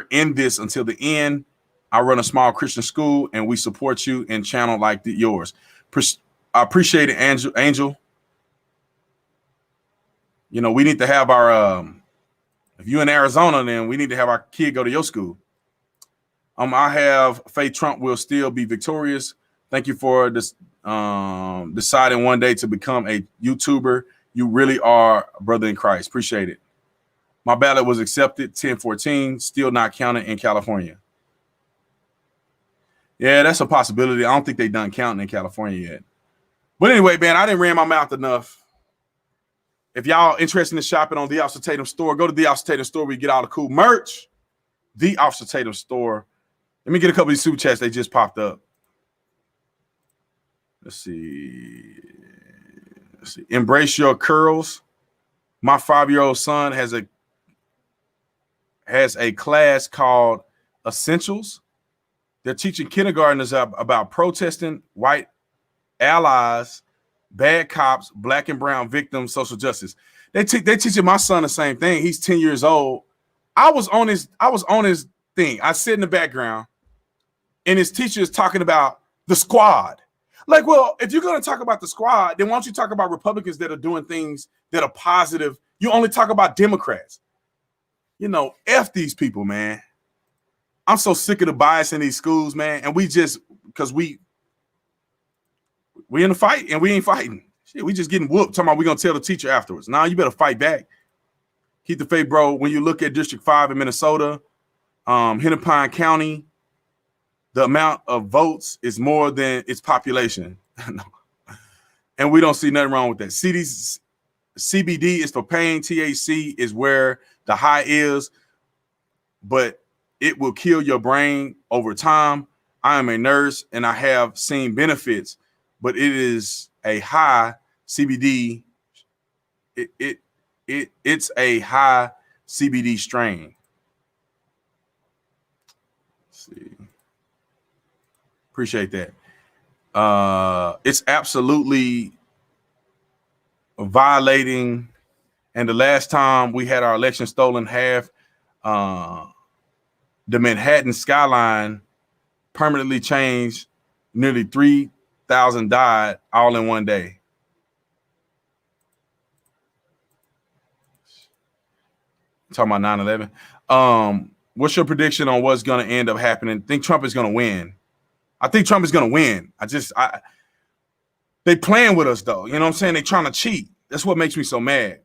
in this until the end. I run a small Christian school and we support you in channel like yours. I appreciate it, Angel. You know, we need to have our, if you're in Arizona, then we need to have our kid go to your school. I have faith Trump will still be victorious. Thank you for this, deciding one day to become a YouTuber. You really are a brother in Christ. Appreciate it. My ballot was accepted, 1014, still not counted in California. Yeah, that's a possibility. I don't think they done counting in California yet. But anyway, man, I didn't ran my mouth enough. If y'all interested in shopping on the Officer Tatum store, go to the Officer Tatum store. We get all the cool merch. The Officer Tatum store. Let me get a couple of these super chats. They just popped up. Let's see. Embrace your curls. My 5-year-old son has a class called Essentials. They're teaching kindergartners about protesting, white allies, bad cops, black and brown victims, social justice. They teaching my son the same thing. He's 10 years old. I was on his thing. I sit in the background, and his teacher is talking about the squad. Like, well, if you're going to talk about the squad, then why don't you talk about Republicans that are doing things that are positive? You only talk about Democrats. You know, F these people, man. I'm so sick of the bias in these schools, man. And because we in a fight and we ain't fighting. Shit, we just getting whooped. Talking about we going to tell the teacher afterwards. Nah, you better fight back. Keep the faith, bro. When you look at District 5 in Minnesota, Hennepin County, the amount of votes is more than its population. And we don't see nothing wrong with that. CBD is for pain. THC is where the high is, but it will kill your brain over time. I am a nurse and I have seen benefits, but it is a high CBD. It's a high CBD strain. Let's see. Appreciate that. It's absolutely violating. And the last time we had our election stolen, half the Manhattan skyline permanently changed. Nearly 3,000 died all in one day. Talking about 9/11. What's your prediction on what's going to end up happening? Think Trump is going to win? I think Trump is going to win. They playing with us though. You know what I'm saying? They trying to cheat. That's what makes me so mad.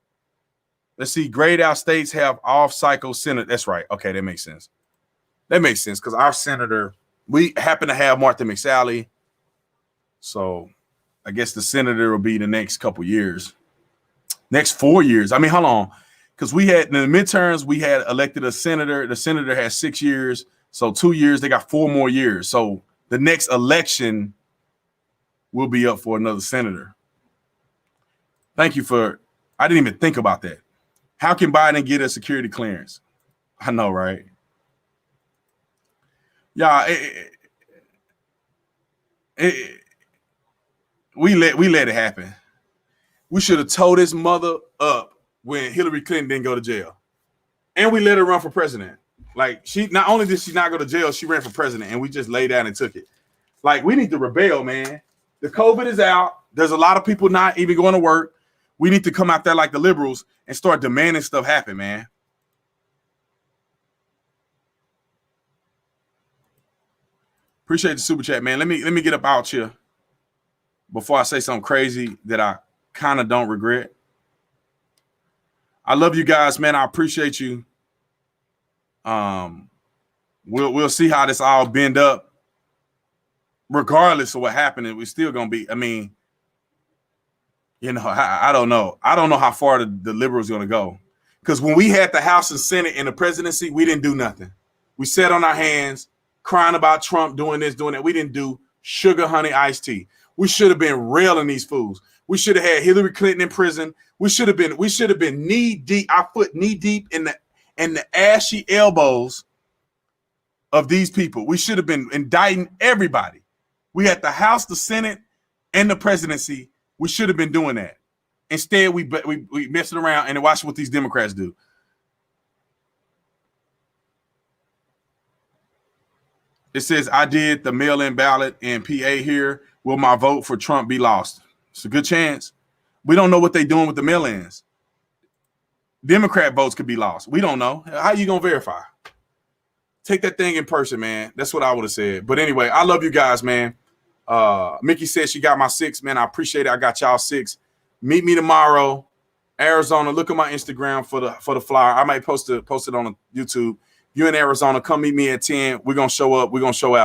Let's see. Grayed out states have off-cycle senator. That's right. Okay, that makes sense. That makes sense because our senator, we happen to have Martha McSally. So I guess the senator will be the next couple years. Next 4 years. I mean, how long? Because we had in the midterms, we had elected a senator. The senator has 6 years. So 2 years, they got 4 more years. So the next election will be up for another senator. Thank you for, I didn't even think about that. How can Biden get a security clearance? I know, right? Yeah, we let it happen. We should have told his mother up when Hillary Clinton didn't go to jail. And we let her run for president. Like, she not only did she not go to jail, she ran for president, and we just laid down and took it. Like, we need to rebel, man. The COVID is out. There's a lot of people not even going to work. We need to come out there like the liberals and start demanding stuff happen, man. Appreciate the super chat, man. Let me get up out here before I say something crazy that I kind of don't regret. I love you guys, man. I appreciate you. We'll see how this all bend up. Regardless of what happened, we're still gonna be. I mean, you know, I don't know. I don't know how far the liberals are gonna go. Because when we had the House and Senate and the presidency, we didn't do nothing. We sat on our hands, crying about Trump doing this, doing that. We didn't do sugar, honey, iced tea. We should have been railing these fools. We should have had Hillary Clinton in prison. We should have been knee deep, our foot knee deep in the ashy elbows of these people. We should have been indicting everybody. We had the House, the Senate, and the presidency. We should have been doing that. Instead, we messing around and watching what these Democrats do. It says, I did the mail-in ballot in PA here. Will my vote for Trump be lost? It's a good chance. We don't know what they're doing with the mail-ins. Democrat votes could be lost. We don't know. How you going to verify? Take that thing in person, man. That's what I would have said. But anyway, I love you guys, man. Mickey said she got my 6, man. I appreciate it. I got y'all 6. Meet me tomorrow, Arizona. Look at my Instagram for the flyer. I might post it on YouTube. You in Arizona, come meet me at 10. We're going to show up. We're going to show out.